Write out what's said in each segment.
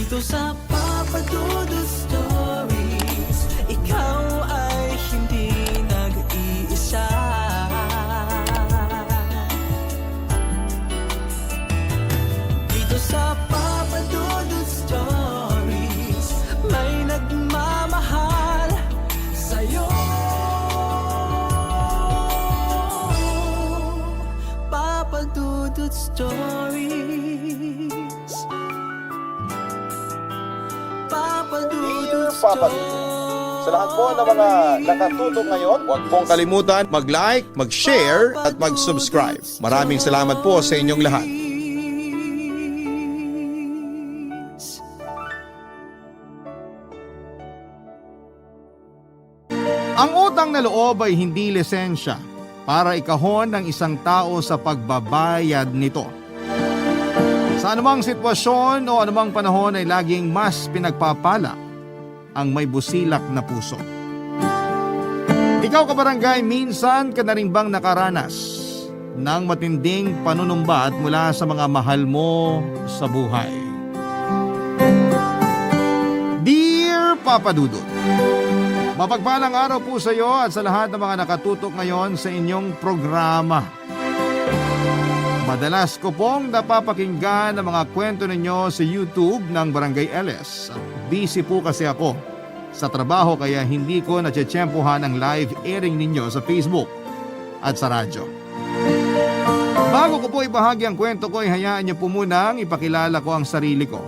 Dito sa Papa Dudut Stories, ikaw ay hindi nag-iisa. Dito sa Papa Dudut Stories, may nagmamahal sa'yo. Papa Dudut Stories, Papa Dudut Papa Dudut. Sa lahat po ng mga nakatutok ngayon, huwag pong kalimutan mag-like, mag-share at mag-subscribe. Maraming salamat po sa inyong lahat. Ang utang na loob ay hindi lisensya para ikahon ng isang tao sa pagbabayad nito. Sa anumang sitwasyon o anumang panahon ay laging mas pinagpapala ang may busilak na puso. Ikaw kabarangay, minsan ka na rin bang nakaranas ng matinding panunumbat mula sa mga mahal mo sa buhay? Dear Papa Dudut, mapagpalang araw po sa iyo at sa lahat ng mga nakatutok ngayon sa inyong programa. Madalas ko pong napapakinggan ang mga kwento ninyo sa YouTube ng Barangay LS. Busy po kasi ako sa trabaho kaya hindi ko natsyempohan ang live airing ninyo sa Facebook at sa radyo. Bago ko po ibahagi ang kwento ko, hayaan niyo po munang ipakilala ko ang sarili ko.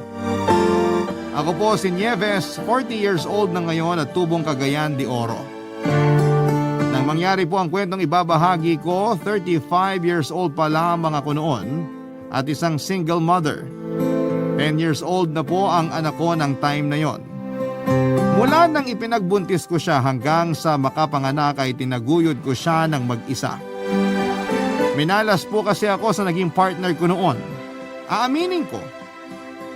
Ako po si Nieves, 40 years old na ngayon at tubong Cagayan de Oro. Nang mangyari po ang kwentong ibabahagi ko, 35 years old pa lamang ako noon at isang single mother. 10 years old na po ang anak ko ng time na yon. Mula nang ipinagbuntis ko siya hanggang sa makapanganak ay tinaguyod ko siya ng mag-isa. Minalas po kasi ako sa naging partner ko noon. Aaminin ko,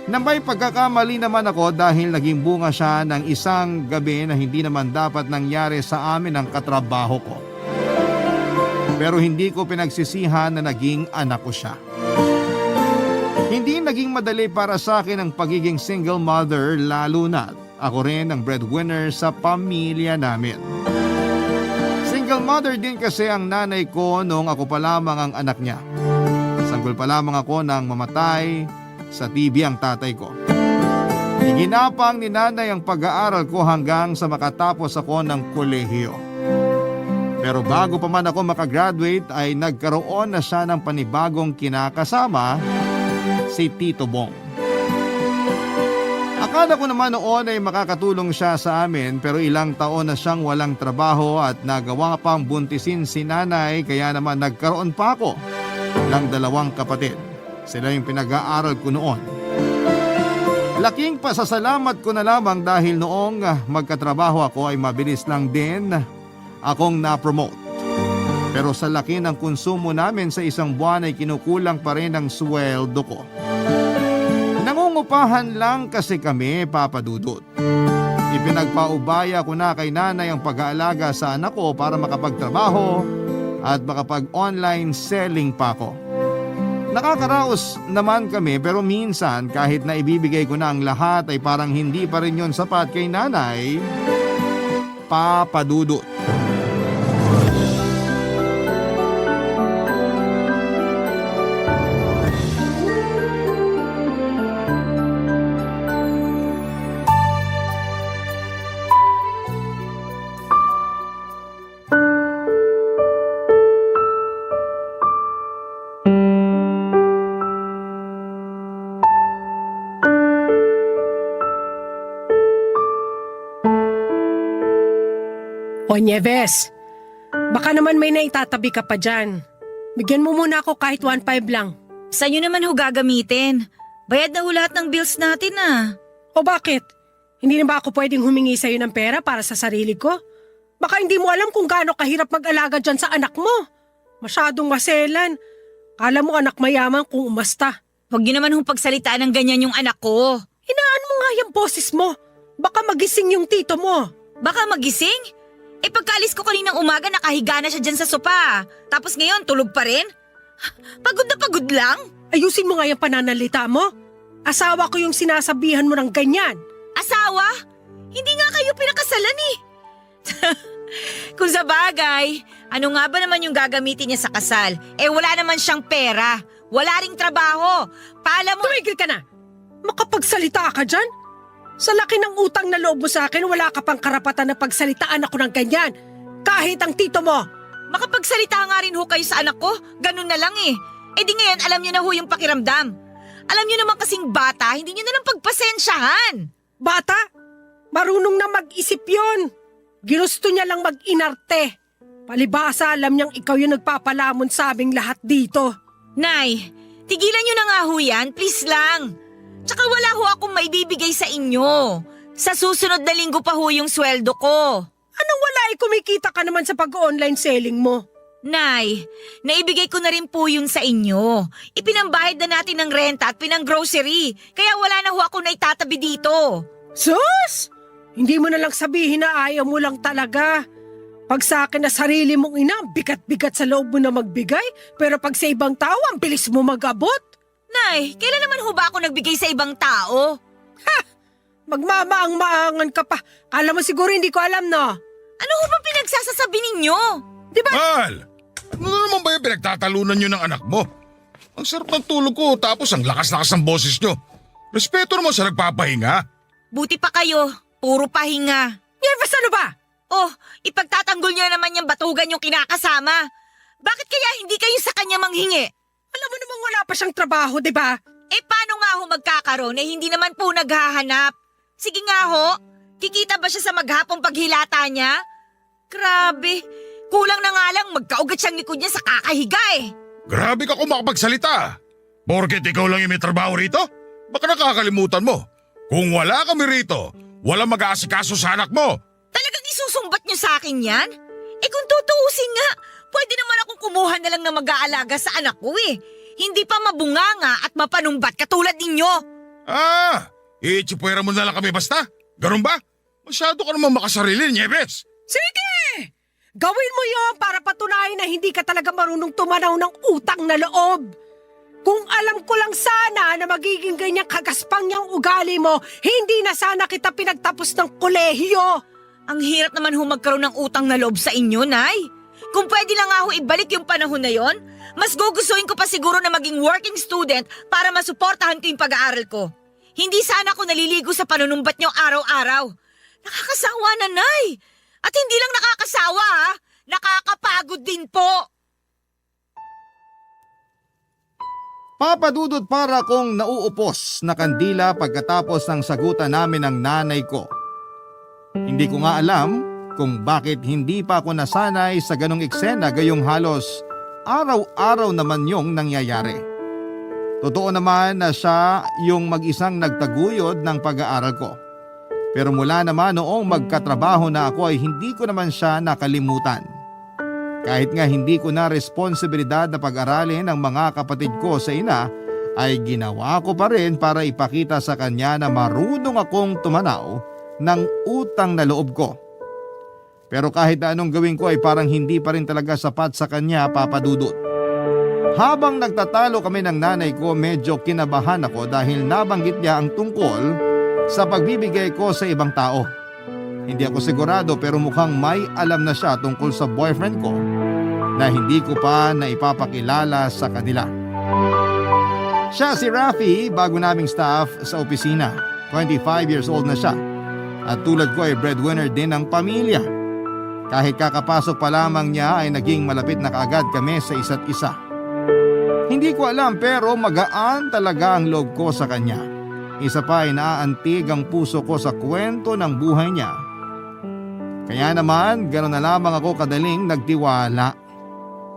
nang may pagkakamali naman ako dahil naging bunga siya ng isang gabi na hindi naman dapat nangyari sa amin ang katrabaho ko. Pero hindi ko pinagsisihan na naging anak ko siya. Hindi naging madali para sa akin ang pagiging single mother, lalo na ako rin ang breadwinner sa pamilya namin. Single mother din kasi ang nanay ko noong ako pa lamang ang anak niya. Sanggol pa lamang ako nang mamatay sa TB ang tatay ko. Iginapang ni nanay ang pag-aaral ko hanggang sa makatapos ako ng kolehiyo. Pero bago pa man ako makagraduate ay nagkaroon na siya ng panibagong kinakasama, si Tito Bong. Akala ko naman noon ay makakatulong siya sa amin pero ilang taon na siyang walang trabaho at nagawa pang buntisin si nanay kaya naman nagkaroon pa ako ng 2 kapatid. Sila yung pinag-aaral ko noon. Laking pasasalamat ko na lamang dahil noong magkatrabaho ako ay mabilis lang din akong na-promote. Pero sa laki ng konsumo namin sa isang buwan ay kinukulang pa rin ang sweldo ko. Nangungupahan lang kasi kami, Papa Dudut. Ipinagpaubaya ko na kay nanay ang pag-aalaga sa anak ko para makapagtrabaho at makapag-online selling pa ako. Nakakaraos naman kami pero minsan kahit na ibibigay ko na ang lahat ay parang hindi pa rin yon sapat kay nanay, Papa Dudut. O Nieves, baka naman may naitatabi ka pa dyan. Bigyan mo muna ako kahit 1.5 lang. Saan nyo naman ho gagamitin? Bayad na ho lahat ng bills natin ah. O bakit? Hindi na ba ako pwedeng humingi sa'yo ng pera para sa sarili ko? Baka hindi mo alam kung gaano kahirap mag-alaga dyan sa anak mo. Masyadong maselan. Kala mo anak mayaman kung umasta. Huwag nyo naman hong pagsalitaan ng ganyan yung anak ko. Hinaan mo nga yung boses mo. Baka magising yung tito mo. Baka magising? Pagkaalis ko kaninang umaga nakahiga na siya dyan sa sopa. Tapos ngayon tulog pa rin? Pagod na pagod lang. Ayusin mo nga yung pananalita mo. Asawa ko yung sinasabihan mo ng ganyan. Asawa? Hindi nga kayo pinakasalan eh. Kung sa bagay, ano nga ba naman yung gagamitin niya sa kasal? Wala naman siyang pera. Wala ring trabaho. Paalam mo... Tumigil ka na! Makapagsalita ka dyan? Sa laki ng utang na loob mo sa akin, wala ka pang karapatan na pagsalitaan ako ng ganyan. Kahit ang tito mo. Makapagsalita nga rin ho kayo sa anak ko. Ganun na lang eh. Di ngayon, alam niyo na ho yung pakiramdam. Alam niyo naman kasing bata, hindi niyo na lang pagpasensyahan. Bata, marunong na mag-isip yun. Ginusto niya lang mag-inarte. Palibasa, alam niyang ikaw yung nagpapalamon sa aming lahat dito. Nay, tigilan niyo na nga ho yan, please lang. Tsaka wala ho akong maibibigay sa inyo. Sa susunod na linggo pa ho yung sweldo ko. Anong wala kumikita ka naman sa pag-online selling mo? Nay, naibigay ko na rin po yun sa inyo. Ipinambahid na natin ng renta at pinang-grocery. Kaya wala na ho ako na itatabi dito. Sus! Hindi mo na lang sabihin na ayaw mo lang talaga. Pag sa akin na sarili mong ina, bigat-bigat sa loob mo na magbigay. Pero pag sa ibang tao, ang bilis mo mag-abot. Nay, kailan naman ho ba ako nagbigay sa ibang tao? Magmamaang-maangan ka pa. Kala mo siguro hindi ko alam, no? Ano ho ba pinagsasasabi ninyo? Di ba? Mahal! Ano na naman ba yung pinagtatalunan nyo ng anak mo? Ang sarap ng tulog ko tapos ang lakas-lakas ng boses nyo. Respeto naman sa nagpapahinga. Buti pa kayo, puro pahinga. Nervous ano ba? Oh, ipagtatanggol niyo naman yung batugan yung kinakasama. Bakit kaya hindi kayo sa kanya manghingi? Alam mo namang wala pa siyang trabaho, di ba? Paano nga ho magkakaroon hindi naman po naghahanap? Sige nga ho, kikita ba siya sa maghapong paghilata niya? Grabe, kulang na nga lang magkaugat siyang likod niya sa kakahiga eh. Grabe ka kung makapagsalita. Porket ikaw lang yung may trabaho rito? Baka nakakalimutan mo. Kung wala kami rito, walang mag-aasikaso sa anak mo. Talagang isusumbat niyo sa akin yan? Kung tutuusin nga, pwede naman akong kumuha na lang na mag-aalaga sa anak ko eh. Hindi pa mabunganga at mapanumbat katulad ninyo. Itsipwera mo na lang kami basta? Ganun ba? Masyado ka naman makasarili, Nieves. Sige! Gawin mo yon para patunayan na hindi ka talaga marunong tumanaw ng utang na loob. Kung alam ko lang sana na magiging ganyang kagaspang niyang ugali mo, hindi na sana kita pinagtapos ng kolehiyo. Ang hirap naman ho magkaroon ng utang na loob sa inyo, Nay. Kung pwede lang nga ho ibalik yung panahon na yon, mas gugustuhin ko pa siguro na maging working student para masuportahan ko yung pag-aaral ko. Hindi sana ako naliligo sa panunumbat niyo araw-araw. Nakakasawa na, Nay. At hindi lang nakakasawa, ha? Nakakapagod din po. Papadudot para kong nauupos na kandila pagkatapos ng sagutan namin ng nanay ko. Hindi ko nga alam kung bakit hindi pa ako nasanay sa ganong eksena gayong halos araw-araw naman yung nangyayari. Totoo naman na siya yung mag-isang nagtaguyod ng pag-aaral ko. Pero mula naman noong magkatrabaho na ako ay hindi ko naman siya nakalimutan. Kahit nga hindi ko na responsibilidad na pag-aralin ang mga kapatid ko sa ina, ay ginawa ko pa rin para ipakita sa kanya na marunong akong tumanaw ng utang na loob ko. Pero kahit na anong gawin ko ay parang hindi pa rin talaga sapat sa kanya, Papa Dudut. Habang nagtatalo kami ng nanay ko, medyo kinabahan ako dahil nabanggit niya ang tungkol sa pagbibigay ko sa ibang tao. Hindi ako sigurado pero mukhang may alam na siya tungkol sa boyfriend ko na hindi ko pa naipapakilala sa kanila. Siya si Rafi, bago naming staff sa opisina. 25 years old na siya at tulad ko ay breadwinner din ng pamilya. Kahit kakapasok pa lamang niya ay naging malapit na kaagad kami sa isa't isa. Hindi ko alam pero magaan talaga ang loob ko sa kanya. Isa pa ay naaantig ang puso ko sa kwento ng buhay niya. Kaya naman, gano'n na lamang ako kadaling nagtiwala.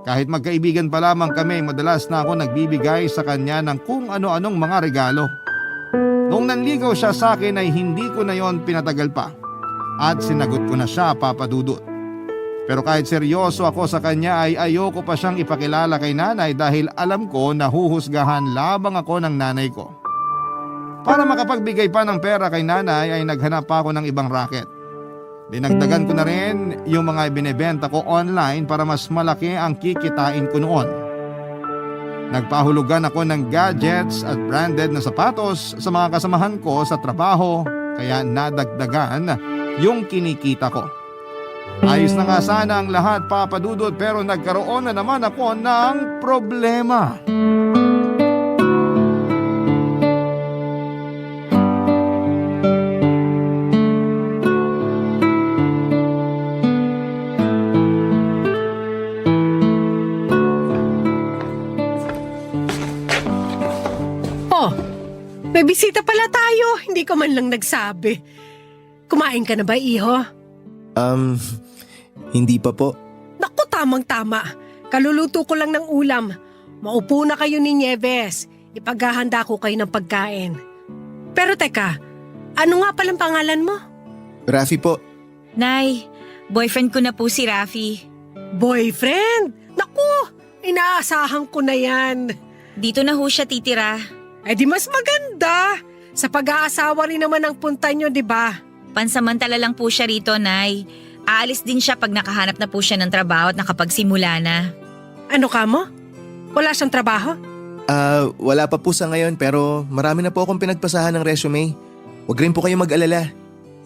Kahit magkaibigan pa lamang kami, madalas na ako nagbibigay sa kanya ng kung ano-anong mga regalo. Noong nanligaw siya sa akin ay hindi ko na yon pinatagal pa. At sinagot ko na siya, Papa Dudut. Pero kahit seryoso ako sa kanya ay ayoko pa siyang ipakilala kay nanay dahil alam ko na huhusgahan labang ako ng nanay ko. Para makapagbigay pa ng pera kay nanay ay naghanap pa ako ng ibang racket. Dinagdagan ko na rin yung mga ibinebenta ko online para mas malaki ang kikitain ko noon. Nagpahulugan ako ng gadgets at branded na sapatos sa mga kasamahan ko sa trabaho kaya nadagdagan yung kinikita ko. Ayos na nga sana ang lahat, Papa Dudut, pero nagkaroon na naman ako ng problema. Oh, may bisita pala tayo. Hindi ko man lang nagsabi. Kumain ka na ba, iho? Hindi pa po. Naku, tamang-tama. Kaluluto ko lang ng ulam. Maupo na kayo ni Nieves. Ipaghahanda ko kayo ng pagkain. Pero teka, ano nga palang pangalan mo? Rafi po. Nay, boyfriend ko na po si Rafi. Boyfriend? Naku, inaasahan ko na yan. Dito na ho siya titira. Eh di mas maganda. Sa pag-aasawa rin naman ang punta nyo, di ba? Pansamantala lang po siya rito, Nay. Aalis din siya pag nakahanap na po siya ng trabaho at nakapagsimula na. Ano ka mo? Wala siyang trabaho? Wala pa po sa ngayon pero marami na po akong pinagpasahan ng resume. Huwag rin po kayo mag-alala.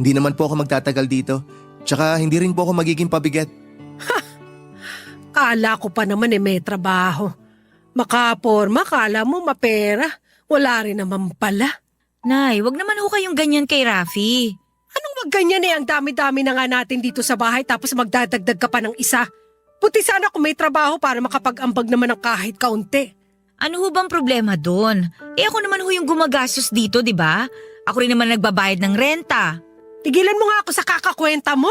Hindi naman po ako magtatagal dito. Tsaka hindi rin po ako magiging pabigat. Kala ko pa naman may trabaho. Makaporma, kala mo mapera. Wala rin naman pala. Nay, wag naman ho kayong ganyan kay Rafi. Anong wag ganyan ang dami-dami na nga natin dito sa bahay tapos magdadagdag ka pa ng isa. Puti sana kung may trabaho para makapag-ambag naman ng kahit kaunti. Ano ho bang problema doon? Ako naman ho yung gumagastos dito, di ba? Ako rin naman nagbabayad ng renta. Tigilan mo nga ako sa kakakwenta mo.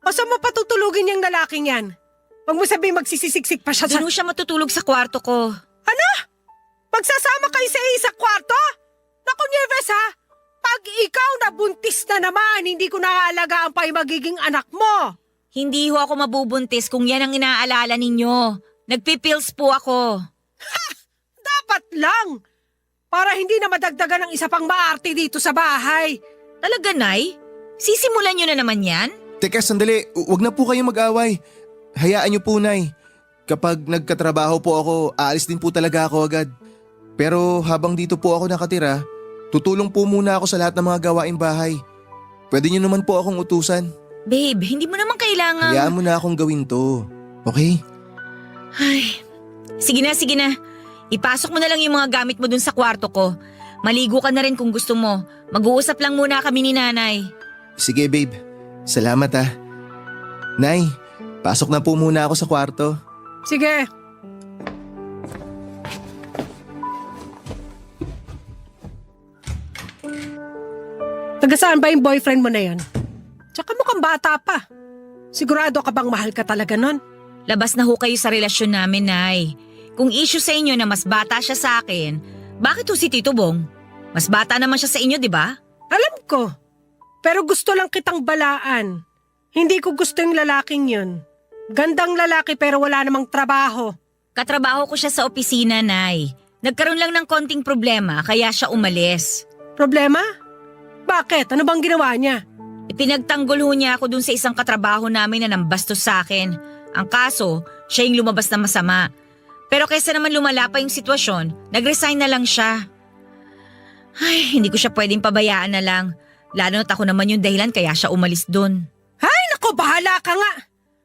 O saan mo patutulugin yung lalaking yan? Huwag mo sabihin magsisisiksik pa siya sa... Doon ho siya matutulog sa kwarto ko. Ano? Magsasama kayo sa isang kwarto? Naku, Nieves ha? Pag ikaw nabuntis na naman, hindi ko naaalagaan pa yung magiging anak mo. Hindi ho ako mabubuntis kung yan ang inaalala ninyo. Nagpipills po ako. Dapat lang. Para hindi na madagdagan ng isa pang maarte dito sa bahay. Talaga, Nay? Sisimulan nyo na naman yan? Teka, sandali. Huwag na po kayong mag-away. Hayaan niyo po, Nay. Kapag nagkatrabaho po ako, aalis din po talaga ako agad. Pero habang dito po ako nakatira, tutulong po muna ako sa lahat ng mga gawaing bahay. Pwede niyo naman po akong utusan. Babe, hindi mo naman kailangan... Hayaan mo na akong gawin to. Okay? Ay, sige na, sige na. Ipasok mo na lang yung mga gamit mo dun sa kwarto ko. Maligo ka na rin kung gusto mo. Mag-uusap lang muna kami ni Nanay. Sige, babe. Salamat ah. Nay, pasok na po muna ako sa kwarto. Sige. Taga saan ba yung boyfriend mo na yan? Tsaka mukhang bata pa. Sigurado ka bang mahal ka talaga nun? Labas na ho kayo sa relasyon namin, Nay. Kung issue sa inyo na mas bata siya sa akin, bakit ho si Tito Bong? Mas bata naman siya sa inyo, di ba? Alam ko. Pero gusto lang kitang balaan. Hindi ko gusto yung lalaking yun. Gandang lalaki pero wala namang trabaho. Katrabaho ko siya sa opisina, Nay. Nagkaroon lang ng konting problema kaya siya umalis. Problema? Bakit? Ano bang ginawa niya? Ipinagtanggol ho niya ako dun sa isang katrabaho namin na nambastos sa akin. Ang kaso, siya yung lumabas na masama. Pero kaysa naman lumala pa yung sitwasyon, nag-resign na lang siya. Ay, hindi ko siya pwedeng pabayaan na lang. Lalo na't ako naman yung dahilan kaya siya umalis dun. Ay, naku, bahala ka nga.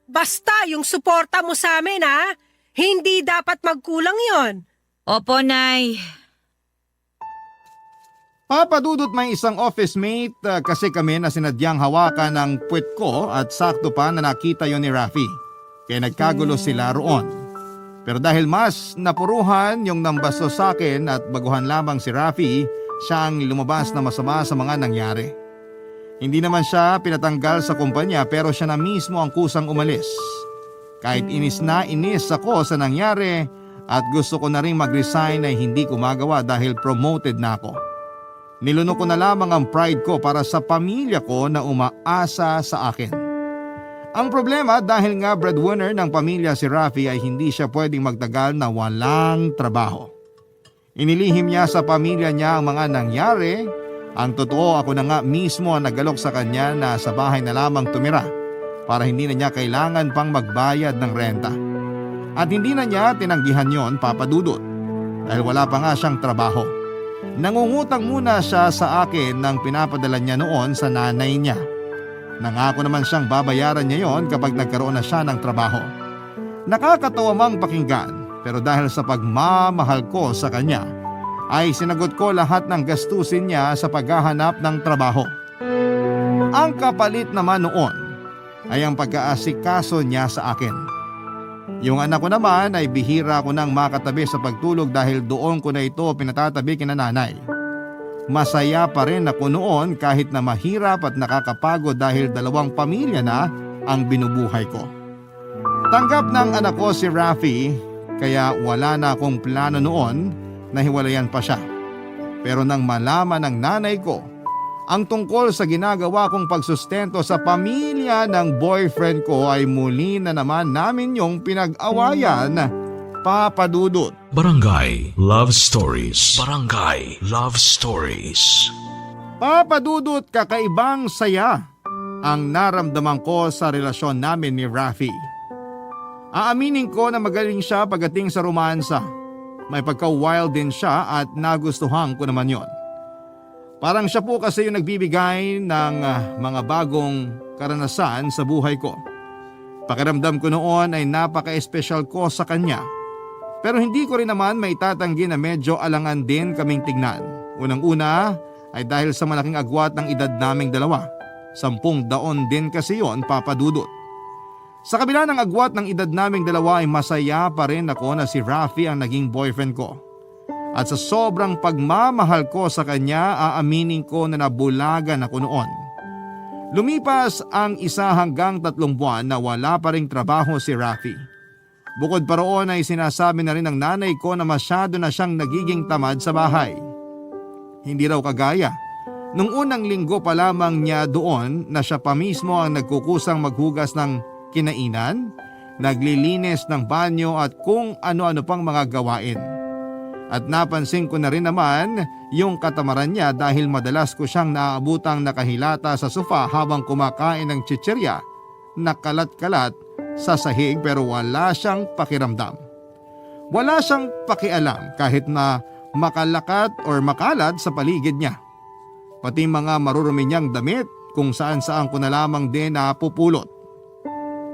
Basta yung suporta mo sa amin, ha? Hindi dapat magkulang yon. Opo, Nay. Papa Dudut, may isang office mate kasi kami na sinadyang hawakan ng puwet ko at sakto pa na nakita yon ni Rafi. Kaya nagkagulo sila roon. Pero dahil mas napuruhan yung nambasto sa akin at baguhan lamang si Rafi, siya ang lumabas na masama sa mga nangyari. Hindi naman siya pinatanggal sa kumpanya pero siya na mismo ang kusang umalis. Kahit inis na inis ako sa nangyari at gusto ko na rin mag-resign ay hindi ko magawa dahil promoted na ako. Nilunok ko na lamang ang pride ko para sa pamilya ko na umaasa sa akin. Ang problema dahil nga breadwinner ng pamilya si Rafi ay hindi siya pwedeng magtagal na walang trabaho. Inilihim niya sa pamilya niya ang mga nangyari. Ang totoo, ako na nga mismo ang nagalok sa kanya na sa bahay na lamang tumira para hindi na niya kailangan pang magbayad ng renta. At hindi na niya tinanggihan yon, Papa Dudut. dahil wala pa nga siyang trabaho. Nangungutang muna siya sa akin ng pinapadala niya noon sa nanay niya. Nangako naman siyang babayaran niya yon kapag nagkaroon na siya ng trabaho. Nakakatawa mang pakinggan, pero dahil sa pagmamahal ko sa kanya, ay sinagot ko lahat ng gastusin niya sa paghahanap ng trabaho. Ang kapalit naman noon ay ang pag-aasikaso niya sa akin. Yung anak ko naman ay bihira ko nang makatabi sa pagtulog dahil doon ko na ito pinatatabi kina nanay. Masaya pa rin ako noon kahit na mahirap at nakakapagod dahil 2 pamilya na ang binubuhay ko. Tanggap ng anak ko si Rafi, kaya wala na akong plano noon na hiwalayan pa siya. Pero nang malaman ng nanay ko ang tungkol sa ginagawa kong pagsustento sa pamilya ng boyfriend ko, ay muli na naman namin yung pinag-awayan, Papa Dudut. Barangay Love Stories. Barangay Love Stories. Papa Dudut, kakaibang saya ang naramdaman ko sa relasyon namin ni Rafi. Aaminin ko na magaling siya pagdating sa romansa. May pagka-wild din siya at nagustuhan ko naman yon. Parang siya po kasi yung nagbibigay ng mga bagong karanasan sa buhay ko. Pakiramdam ko noon ay napaka-espesyal ko sa kanya. Pero hindi ko rin naman maitatanggi na medyo alangan din kaming tignan. Unang-una ay dahil sa malaking agwat ng edad naming 2. 10 taon din kasi yon, Papa Dudut. Sa kabila ng agwat ng edad naming 2 ay masaya pa rin ako na si Rafi ang naging boyfriend ko. At sa sobrang pagmamahal ko sa kanya, aaminin ko na nabulagan ako noon. Lumipas ang 1 hanggang 3 buwan na wala pa ring trabaho si Rafi. Bukod pa roon ay sinasabi na rin ng nanay ko na masyado na siyang nagiging tamad sa bahay. Hindi raw kagaya nung unang linggo pa lamang niya doon na siya pa mismo ang nagkukusang maghugas ng kinainan, naglilinis ng banyo at kung ano-ano pang mga gawain. At napansin ko na rin naman yung katamaran niya dahil madalas ko siyang naaabutang nakahilata sa sofa habang kumakain ng chichirya na kalat-kalat sa sahig, pero wala siyang pakiramdam. Wala siyang pakialam kahit na makalakat or makalat sa paligid niya. Pati mga marurumi niyang damit kung saan-saan ko na lamang din napupulot.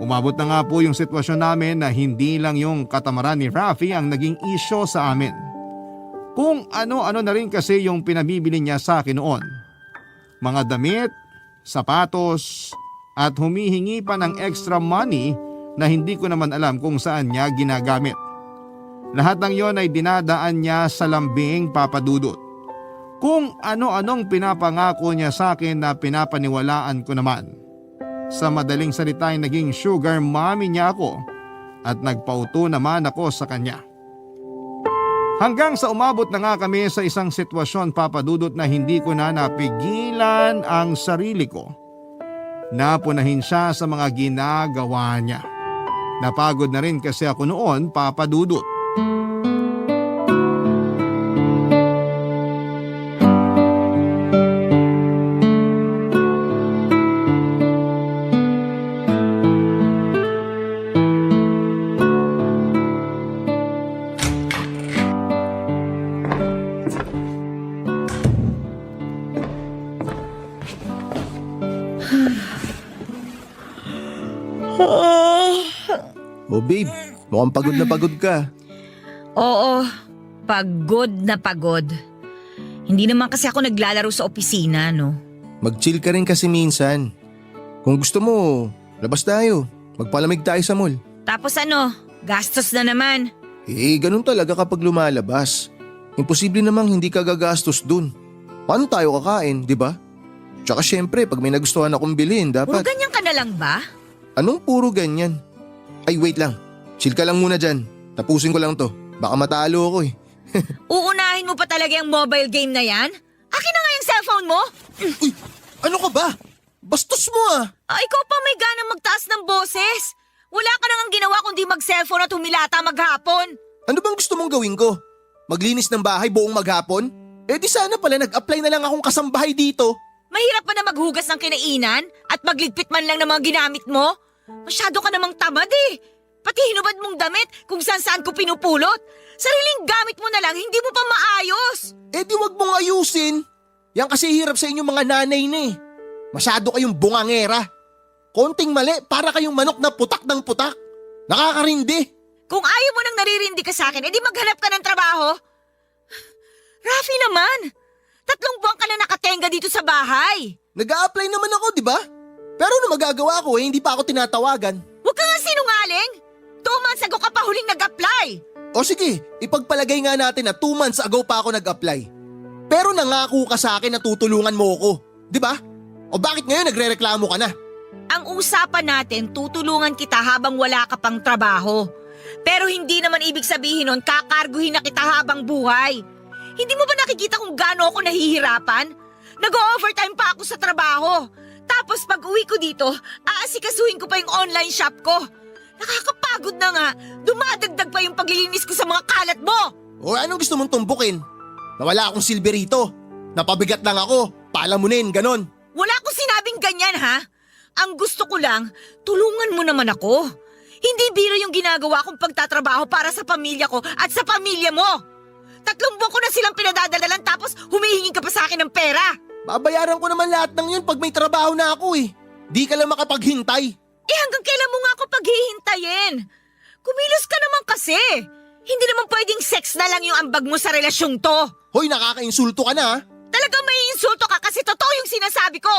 Umabot na nga po yung sitwasyon namin na hindi lang yung katamaran ni Rafi ang naging isyo sa amin. Kung ano-ano na rin kasi yung pinabibili niya sa akin noon. Mga damit, sapatos, at humihingi pa ng extra money na hindi ko naman alam kung saan niya ginagamit. Lahat ng yon ay dinadaan niya sa lambing, Papa Dudut. Kung ano-anong pinapangako niya sa akin na pinapaniwalaan ko naman. Sa madaling salita ay naging sugar mommy niya ako at nagpauto naman ako sa kanya. Hanggang sa umabot na nga kami sa isang sitwasyon, Papa Dudut, na hindi ko na napigilan ang sarili ko. Napunahin siya sa mga ginagawa niya. Napagod na rin kasi ako noon, Papa Dudut. Oh babe, mukhang pagod ka. Oo, pagod na pagod. Hindi naman kasi ako naglalaro sa opisina, no? Mag-chill ka rin kasi minsan. Kung gusto mo, labas tayo. Magpalamig tayo sa mall. Tapos ano, gastos na naman. Ganun talaga kapag lumalabas. Imposible namang hindi ka gagastos dun. Paano tayo kakain, di ba? Tsaka syempre, pag may nagustuhan akong bilhin, Puro dapat… ganyan ka na lang ba? Anong puro ganyan? Ay wait lang, chill ka lang muna dyan. Tapusin ko lang to, baka matalo ako eh. Uunahin mo pa talaga yung mobile game na yan? Akin na nga yung cellphone mo? Uy, ano ka ba? Bastos mo ah! Ikaw pa may ganang magtaas ng boses. Wala ka nang ginawa kundi mag-cellphone at humilata maghapon. Ano bang gusto mong gawin ko? Maglinis ng bahay buong maghapon? Di sana pala nag-apply na lang akong kasambahay dito. Mahirap pa na maghugas ng kinainan at magligpit man lang ng mga ginamit mo? Masyado ka namang tamad eh. Pati hinubad mong damit kung saan ko pinupulot. Sariling gamit mo na lang, hindi mo pa maayos. Eh di wag mong ayusin. Yan kasi hirap sa inyong mga nanay na eh. Masyado kayong bungangera. Konting mali, para kayong manok na putak ng putak. Nakakarindi. Kung ayaw mo nang naririndi ka sa akin, edi maghanap ka ng trabaho. Rafi naman, 3 buwan ka na nakatenga dito sa bahay. Nag-a-apply naman ako, di ba? Pero ano magagawa ko eh, hindi pa ako tinatawagan. Huwag ka nga sinungaling. 2 months ago ka pa huling nag-apply. O sige, ipagpalagay nga natin na 2 months ago pa ako nag-apply. Pero nangako ka sa akin na tutulungan mo ako, di ba? O bakit ngayon nagrereklamo ka na? Ang usapan natin, tutulungan kita habang wala ka pang trabaho. Pero hindi naman ibig sabihin nun, kakarguhin na kita habang buhay. Hindi mo ba nakikita kung gaano ako nahihirapan? Nag-overtime pa ako sa trabaho. Tapos pag uwi ko dito, aasikasuhin ko pa yung online shop ko. Nakakapagod na nga, dumadagdag pa yung paglilinis ko sa mga kalat mo. O anong gusto mong tumbukin? Nawala akong silbi rito. Napabigat lang ako, palamunin, ganon. Wala akong sinabing ganyan ha. Ang gusto ko lang, tulungan mo naman ako. Hindi biro yung ginagawa kong pagtatrabaho para sa pamilya ko at sa pamilya mo. 3 buwan ko na silang pinadadalalan tapos humihingi ka pa sa akin ng pera. Babayaran ko naman lahat ng yun pag may trabaho na ako eh. Di ka lang makapaghintay. Eh hanggang kailan mo nga ako paghihintayin? Kumilos ka naman kasi. Hindi naman pwedeng sex na lang yung ambag mo sa relasyong to. Hoy, nakakainsulto ka na ha. Talagang may insulto ka kasi totoo yung sinasabi ko.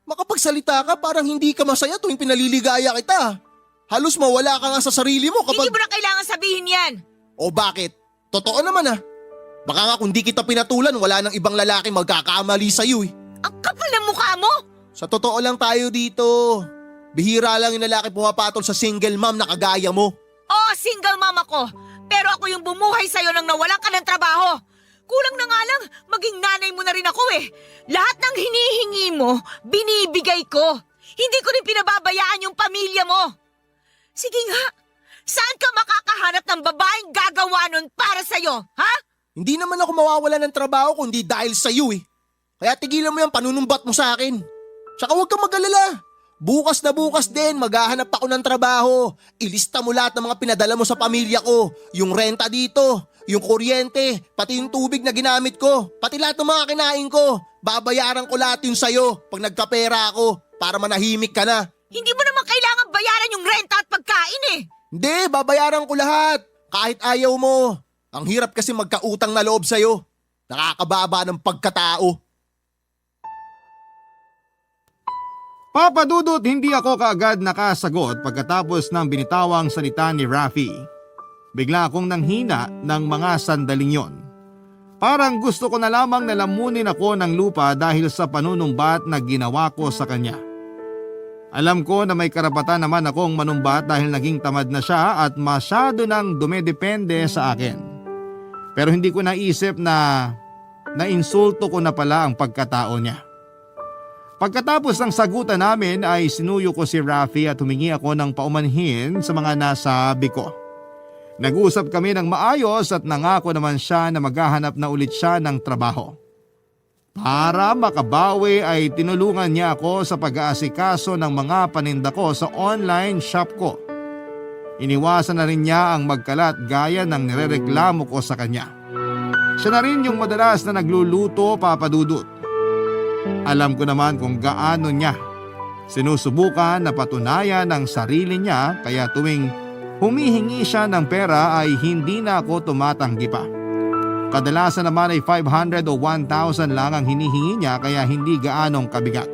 Makapagsalita ka parang hindi ka masaya tuwing pinaliligaya kita. Halos mawala ka nga sa sarili mo kapag... Hindi mo na kailangan sabihin yan. O bakit? Totoo naman ah. Baka nga kung di kita pinatulan, wala nang ibang lalaki magkakamali sa'yo eh. Ang kapal ng mukha mo. Sa totoo lang tayo dito. Bihira lang yung lalaki pumapatol sa single mom na kagaya mo. Oo, single mom ako. Pero ako yung bumuhay sa'yo nang nawalan ka ng trabaho. Kulang na nga lang, maging nanay mo na rin ako eh. Lahat ng hinihingi mo, binibigay ko. Hindi ko rin pinababayaan yung pamilya mo. Sige nga, saan ka makakahanap ng babaeng gagawa nun para sa'yo, ha? Hindi naman ako mawawala ng trabaho kundi dahil sa'yo eh. Kaya tigilan mo yung panunumbat mo sa akin. Tsaka huwag kang mag-alala. Bukas na bukas din, maghahanap ako ng trabaho. Ilista mo lahat ng mga pinadala mo sa pamilya ko. Yung renta dito, yung kuryente, pati yung tubig na ginamit ko, pati lahat ng mga kinain ko. Babayaran ko lahat yun sa'yo pag nagkapera ako para manahimik ka na. Hindi mo naman kailangan bayaran yung renta at pagkain eh. Hindi, babayaran ko lahat. Kahit ayaw mo. Ang hirap kasi magkautang na loob sa'yo. Nakakababa ng pagkatao. Papa Dudut, hindi ako kaagad nakasagot pagkatapos ng binitawang salita ni Rafi. Bigla akong nanghina ng mga sandaling yon. Parang gusto ko na lamang nalamunin ako ng lupa dahil sa panunumbat na ginawa ko sa kanya. Alam ko na may karapatan naman akong manumbat dahil naging tamad na siya at masyado nang dumedepende sa akin. Pero hindi ko naisip na nainsulto ko na pala ang pagkatao niya. Pagkatapos ng sagutan namin ay sinuyo ko si Rafi at humingi ako ng paumanhin sa mga nasabi ko. Nag-usap kami ng maayos at nangako naman siya na maghahanap na ulit siya ng trabaho. Para makabawi ay tinulungan niya ako sa pag-aasikaso ng mga paninda ko sa online shop ko. Iniwasan na rin niya ang magkalat gaya ng nirereklamo ko sa kanya. Siya na rin yung madalas na nagluluto, Papa Dudut. Alam ko naman kung gaano niya sinusubukan na patunayan ang sarili niya kaya tuwing humihingi siya ng pera ay hindi na ako tumatanggi pa. Kadalasan naman ay 500 o 1,000 lang ang hinihingi niya kaya hindi gaanong kabigat.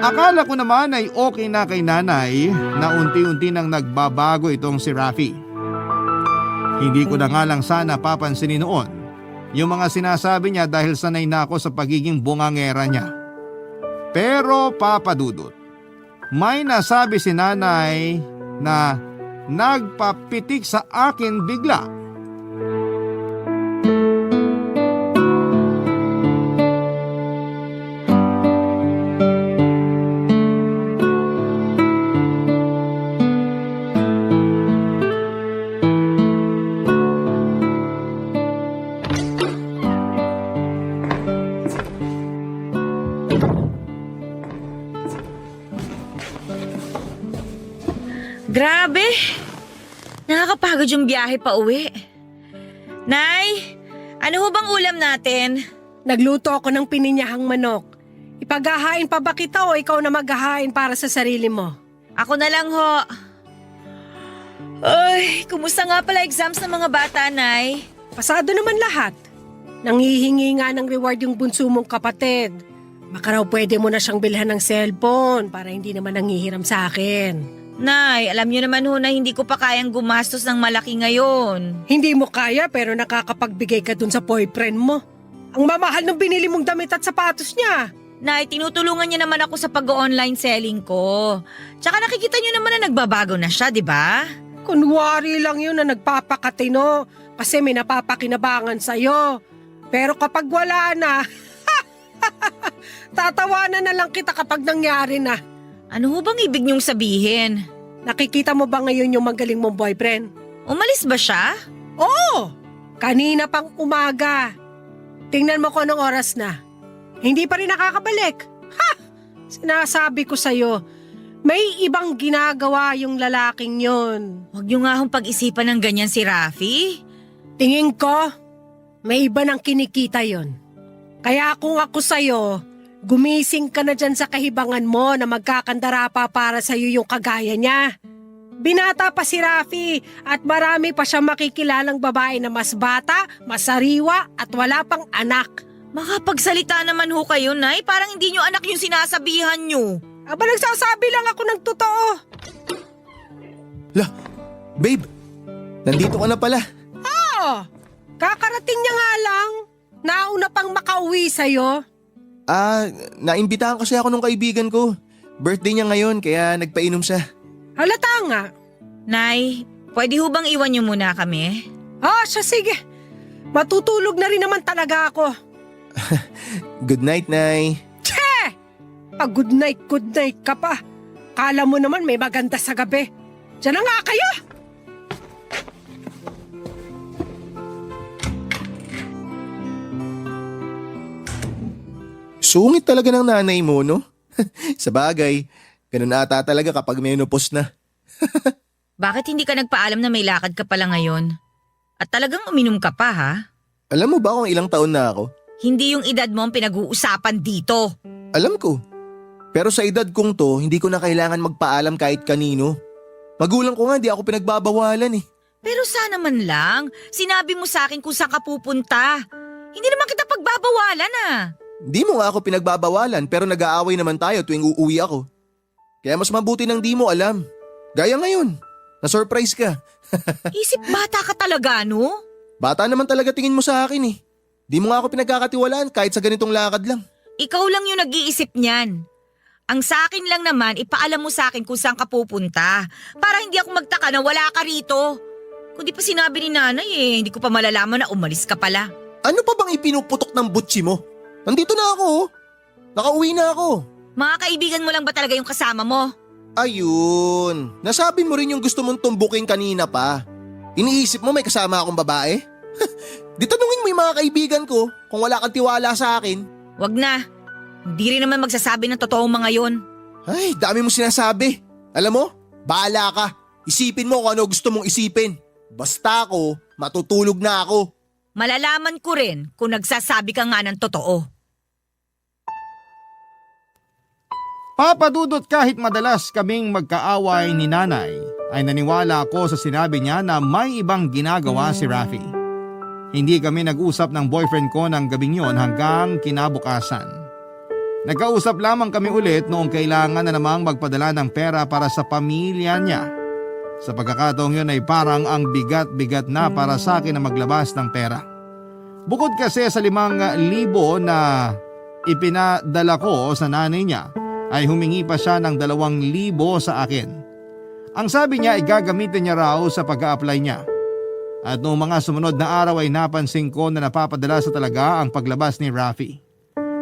Akala ko naman ay okay na kay nanay na unti-unti nang nagbabago itong si Rafi. Hindi ko na nga lang sana papansinin noon yung mga sinasabi niya dahil sanay na ako sa pagiging bungangera niya. Pero Papa Dudut, may nasabi si nanay na nagpapitik sa akin bigla. Grabe, Nakakapagod yung biyahe pa uwi. Nay, ano ho bang ulam natin? Nagluto ako ng pininyahang manok. Ipaghahain pa ba kita o ikaw na maghahain para sa sarili mo? Ako na lang ho. Ay, kumusta nga pala exams ng mga bata, Nay? Pasado naman lahat. Nanghihingi nga ng reward yung bunso mong kapatid. Baka raw pwede mo na siyang bilhan ng cellphone para hindi naman nanghihiram sa akin. Nay, alam niyo naman ho na hindi ko pa kayang gumastos ng malaki ngayon. Hindi mo kaya pero nakakapagbigay ka dun sa boyfriend mo. Ang mamahal ng binili mong damit at sapatos niya. Nay, tinutulungan niya naman ako sa pag-online selling ko. Tsaka nakikita niyo naman na nagbabago na siya, di ba? Kunwari lang yun na nagpapakatino kasi may napapakinabangan sa'yo. Pero kapag wala na, tatawanan na lang kita kapag nangyari na. Ano ho bang ibig niyong sabihin? Nakikita mo ba ngayon yung magaling mong boyfriend? Umalis ba siya? Oo! Kanina pang umaga. Tingnan mo kung anong oras na. Hindi pa rin nakakabalik. Ha! Sinasabi ko sa'yo, may ibang ginagawa yung lalaking yon. Huwag niyo nga hong pag-isipan ng ganyan si Rafi. Tingin ko, may iba nang kinikita yon. Kaya kung ako sa'yo, gumising ka na dyan sa kahibangan mo na magkakandara pa para sa'yo yung kagaya niya. Binata pa si Rafi at marami pa siya makikilalang babae na mas bata, mas sariwa at wala pang anak. Makapagsalita naman ho kayo, Nay. Parang hindi niyo anak yung sinasabihan niyo. Aba, nagsasabi lang ako ng totoo. Lah, babe, nandito ka na pala. Oo, kakarating niya nga lang. Nauna pang makauwi sa'yo. Naimbitahan kasi ako nung kaibigan ko. Birthday niya ngayon kaya nagpainom siya. Halata nga. Nay, pwede ho bang iwan niyo muna kami? Siya sige. Matutulog na rin naman talaga ako. Good night, Nay. Che! Good night ka pa. Kala mo naman may maganda sa gabi. Diyan na nga kayo! Sungit talaga ng nanay mo, no? Sa bagay, ganun ata talaga kapag menopause na. Bakit hindi ka nagpaalam na may lakad ka pala ngayon? At talagang uminom ka pa, ha? Alam mo ba kung ilang taon na ako? Hindi yung edad mo ang pinag-uusapan dito. Alam ko. Pero sa edad kong to, hindi ko na kailangan magpaalam kahit kanino. Magulang ko nga, di ako pinagbabawalan eh. Pero sana man lang, sinabi mo sa akin kung saan ka pupunta. Hindi naman kita pagbabawalan, Di mo nga ako pinagbabawalan pero nag-aaway naman tayo tuwing uuwi ako. Kaya mas mabuti nang di mo alam. Gaya ngayon, na-surprise ka. Isip bata ka talaga, no? Bata naman talaga tingin mo sa akin eh. Di mo nga ako pinagkakatiwalaan kahit sa ganitong lakad lang. Ikaw lang yung nag-iisip niyan. Ang sa akin lang naman, ipaalam mo sa akin kung saan ka pupunta. Para hindi ako magtaka na wala ka rito. Kung di pa sinabi ni nanay hindi ko pa malalaman na umalis ka pala. Ano pa bang ipinuputok ng butsi mo? Nandito na ako. Nakauwi na ako. Mga kaibigan mo lang ba talaga yung kasama mo? Ayun. Nasabi mo rin yung gusto mong tumbukin kanina pa. Iniisip mo may kasama akong babae? Di tanungin mo yung mga kaibigan ko kung wala kang tiwala sa akin. Wag na. Hindi rin naman magsasabi ng totoong mga yon. Ay, dami mo sinasabi. Alam mo, bahala ka. Isipin mo kung ano gusto mong isipin. Basta ako, matutulog na ako. Malalaman ko rin kung nagsasabi ka nga ng totoo. Papadudot kahit madalas kaming magkaaway ni nanay, ay naniwala ako sa sinabi niya na may ibang ginagawa si Rafi. Hindi kami nag-usap ng boyfriend ko ng gabing yon hanggang kinabukasan. Nagkausap lamang kami ulit noong kailangan na namang magpadala ng pera para sa pamilya niya. Sa pagkakataong yun ay parang ang bigat-bigat na para sa akin na maglabas ng pera. Bukod kasi sa 5,000 na ipinadala ko sa nanay niya, ay humingi pa siya ng 2,000 sa akin. Ang sabi niya ay gagamitin niya raw sa pag-a-apply niya. At noong mga sumunod na araw ay napansin ko na napapadala sa talaga ang paglabas ni Rafi.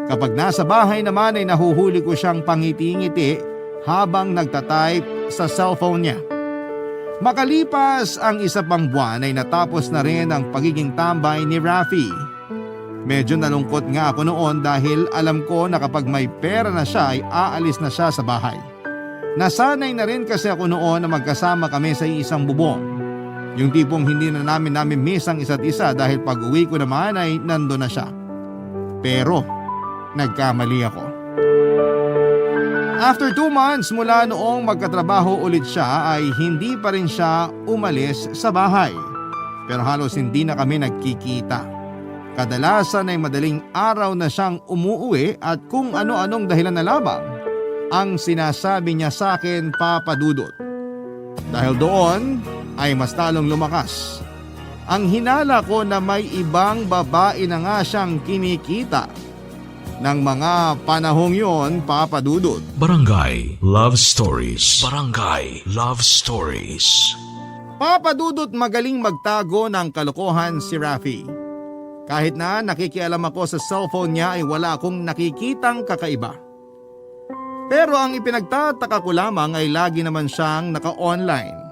Kapag nasa bahay naman ay nahuhuli ko siyang pangiti-ngiti habang nagtatype sa cellphone niya. Makalipas ang 1 pang buwan ay natapos na rin ang pagiging tambay ni Rafi. Medyo nalungkot nga ako noon dahil alam ko na kapag may pera na siya ay aalis na siya sa bahay. Nasanay na rin kasi ako noon na magkasama kami sa isang bubong. Yung tipong hindi na namin miss ang isa't isa dahil pag uwi ko naman ay nando na siya. Pero nagkamali ako. After 2 months mula noong magkatrabaho ulit siya ay hindi pa rin siya umalis sa bahay. Pero halos hindi na kami nagkikita. Kadalasan ay madaling araw na siyang umuuwi at kung ano-anong dahilan na lamang ang sinasabi niya sa akin, Papa Dudut. Dahil doon ay mas talong lumakas ang hinala ko na may ibang babae na nga siyang kinikita ng mga panahong yon, Papa Dudut. Barangay Love Stories. Barangay Love Stories. Papa Dudut, magaling magtago ng kalokohan si Rafi. Kahit na nakikialam ako sa cellphone niya ay wala akong nakikitang kakaiba. Pero ang ipinagtataka ko lamang ay lagi naman siyang naka-online.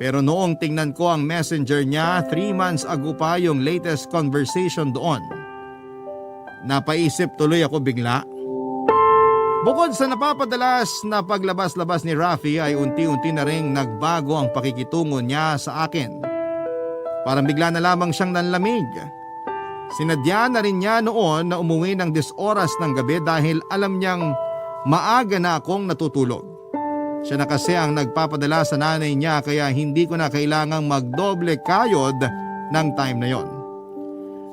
Pero noong tingnan ko ang messenger niya, 3 months ago pa yung latest conversation doon. Napaisip tuloy ako bigla. Bukod sa napapadalas na paglabas-labas ni Rafi ay unti-unti na ring nagbago ang pakikitungo niya sa akin. Parang bigla na lamang siyang nanlamig. Sinadya na rin niya noon na umuwi ng 10 oras ng gabi dahil alam niyang maaga na akong natutulog. Siya na kasi ang nagpapadala sa nanay niya kaya hindi ko na kailangang magdoble kayod ng time na yon.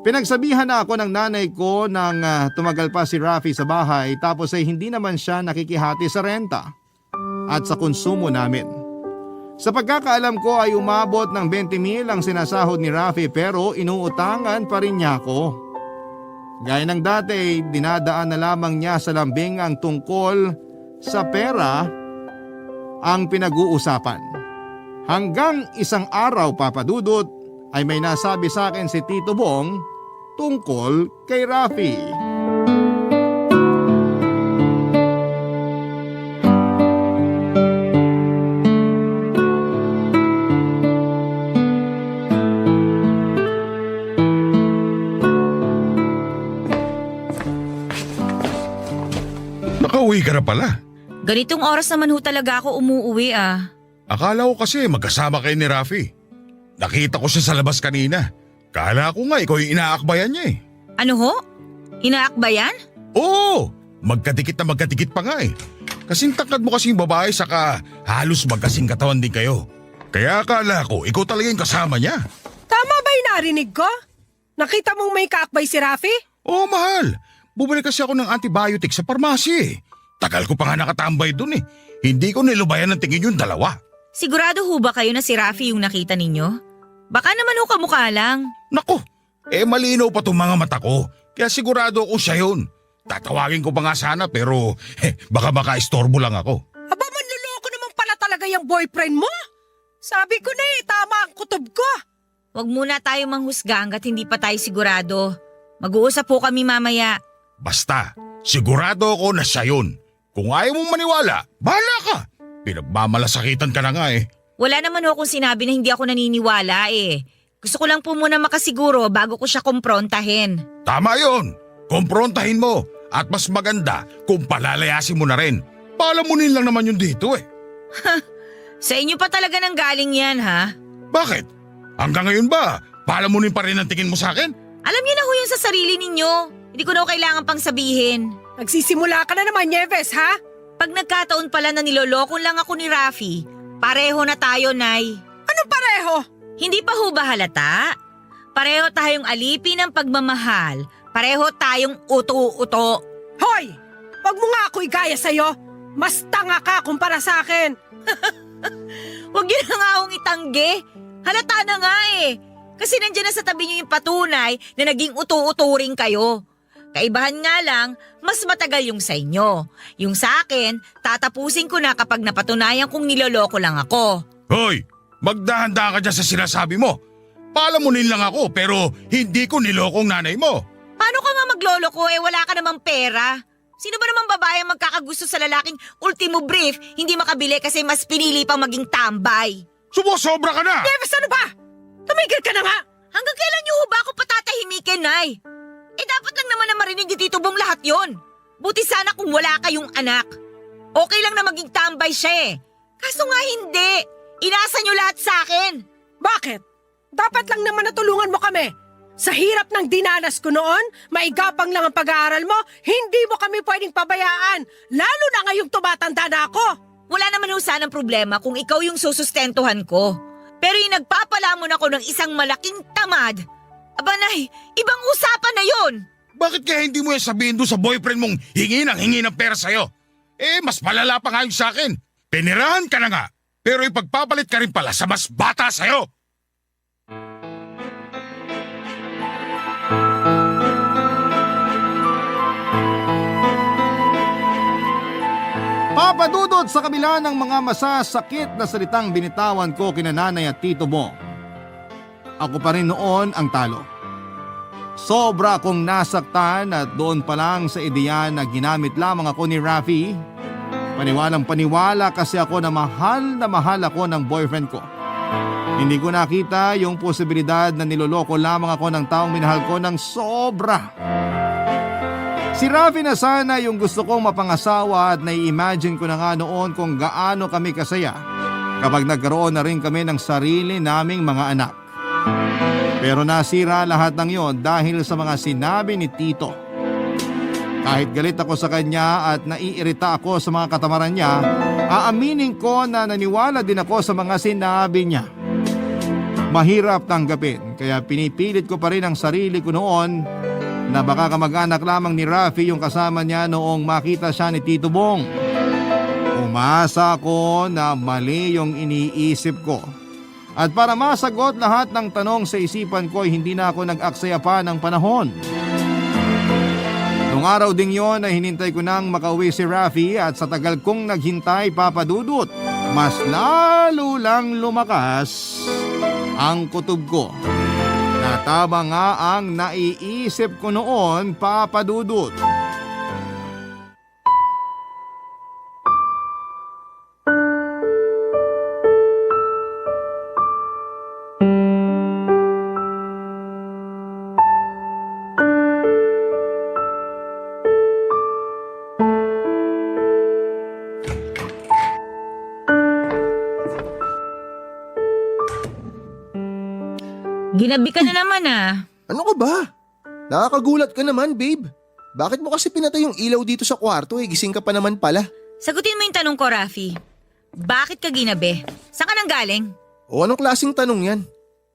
Pinagsabihan na ako ng nanay ko nang tumagal pa si Rafi sa bahay tapos ay hindi naman siya nakikihati sa renta at sa konsumo namin. Sa pagkakaalam ko ay umabot ng 20,000 ang sinasahod ni Rafi pero inuutangan pa rin niya ako. Gaya ng dati, dinadaan na lamang niya sa lambing ang tungkol sa pera ang pinag-uusapan. Hanggang isang araw, Papa Dudut, ay may nasabi sa akin si Tito Bong tungkol kay Rafi. Nakauwi ka na pala. Ganitong oras naman ho talaga ako umuuwi ah. Akala ko kasi magkasama kayo ni Rafi. Nakita ko siya sa labas kanina. Kala ko nga ikaw yung inaakbayan niya eh. Ano ho? Inaakbayan? Oo! Magkadikit na magkadikit pa nga eh. Kasing tangkad mo kasing babae saka halos magkasing katawan din kayo. Kaya akala ko ikaw talaga yung kasama niya. Tama ba yung narinig ko? Nakita mong may kaakbay si Rafi? Oo mahal. Bumili kasi ako ng antibiotic sa parmasi eh. Tagal ko pa nga nakatambay dun eh. Hindi ko nilubayan ng tingin yung dalawa. Sigurado ho ba kayo na si Rafi yung nakita ninyo? Baka naman ho kamukha lang. Naku, malinaw pa tong mga mata ko. Kaya sigurado ako siya yun. Tatawagin ko pa nga sana pero baka istorbo lang ako. Aba, manluloko naman pala talaga yung boyfriend mo. Sabi ko na tama ang kutob ko. Huwag muna tayo manghusga hanggat hindi pa tayo sigurado. Mag-uusap po kami mamaya. Basta, sigurado ako na siya yun. Kung ayaw mong maniwala, bahala ka. Pinagmamalasakitan ka na nga eh. Wala naman ho akong sinabi na hindi ako naniniwala eh. Gusto ko lang po muna makasiguro bago ko siya kumprontahin. Tama yun. Kumprontahin mo. At mas maganda kung palalayasin mo na rin. Palamunin lang naman yun dito eh. Sa inyo pa talaga nang galing yan ha? Bakit? Hanggang ngayon ba, palamunin pa rin ang tingin mo sa akin? Alam niyo na ho yun sa sarili ninyo. Hindi ko na ho kailangan pang sabihin. Nagsisimula ka na naman, Nieves, ha? Pag nagkataon pala na niloloko lang ako ni Rafi, pareho na tayo, Nay. Anong pareho? Hindi pa ho ba halata? Pareho tayong alipin ng pagmamahal. Pareho tayong uto-uto. Hoy! Wag mo nga ako igaya sa'yo. Mas tanga ka kumpara sa akin. Huwag yun na nga akong itanggi. Halata na nga eh. Kasi nandiyan na sa tabi niyo yung patunay na naging uto-uto rin kayo. Kaibahan nga lang, mas matagal yung sa inyo. Yung sa akin, tatapusin ko na kapag napatunayan kong niloloko lang ako. Hoy, magdahan-dahan ka dyan sa sinasabi mo. Palamunin lang ako pero hindi ko nilokong nanay mo. Paano ka nga magloloko wala ka namang pera? Sino ba namang babae ang magkakagusto sa lalaking ultimo brief hindi makabili kasi mas pinili pang maging tambay? Sumusobra ka na! Nieves, ano ba? Tumigil ka na nga! Hanggang kailan niyo ho ba ako patatahimikin, Nay? Dapat lang naman na marinig ni Tito Bong lahat yon. Buti sana kung wala kayong anak. Okay lang na maging tambay siya eh. Kaso nga hindi. Inasa niyo lahat sa akin. Bakit? Dapat lang naman natulungan mo kami. Sa hirap ng dinanas ko noon, maigapang lang ang pag-aaral mo, hindi mo kami pwedeng pabayaan, lalo na ngayong tumatanda na ako. Wala naman ho sanang problema kung ikaw yung susustentuhan ko. Pero yung nagpapalamon ako ng isang malaking tamad, aba nay, ibang usapan na yun. Bakit kaya hindi mo yan sabihin doon sa boyfriend mong hingi ng pera sa'yo? Mas malala pa nga yung sa'kin. Pinirahan ka na nga, pero ipagpapalit ka rin pala sa mas bata sa'yo. Papa Dudut, sa kabila ng mga masasakit na salitang binitawan ko kina nanay at tito mo, ako pa rin noon ang talo. Sobra akong nasaktan at doon pa lang sa ideya na ginamit lamang ako ni Rafi. Paniwalang paniwala kasi ako na mahal ako ng boyfriend ko. Hindi ko nakita yung posibilidad na niloloko lamang ako ng taong minahal ko ng sobra. Si Rafi na sana yung gusto kong mapangasawa at nai-imagine ko na nga noon kung gaano kami kasaya kapag nagkaroon na rin kami ng sarili naming mga anak. Pero nasira lahat ng yon dahil sa mga sinabi ni Tito. Kahit galit ako sa kanya at naiirita ako sa mga katamaran niya, aaminin ko na naniwala din ako sa mga sinabi niya. Mahirap tanggapin kaya pinipilit ko pa rin ang sarili ko noon na baka kamag-anak lamang ni Rafi yung kasama niya noong makita siya ni Tito Bong. Umasa ako na mali yung iniisip ko. At para masagot lahat ng tanong sa isipan ko, hindi na ako nag-aksaya pa ng panahon. Noong araw ding yon ay hinintay ko nang makauwi si Rafi at sa tagal kong naghintay, Papa Dudut, mas lalo lang lumakas ang kutob ko. Na tama nga ang naiisip ko noon, Papa Dudut. Ginabi ka na naman Ano ka ba? Nakakagulat ka naman, babe. Bakit mo kasi pinatay yung ilaw dito sa kwarto gising ka pa naman pala. Sagutin mo yung tanong ko, Rafi. Bakit ka ginabi? Saan ka nang galing? O anong klaseng tanong yan?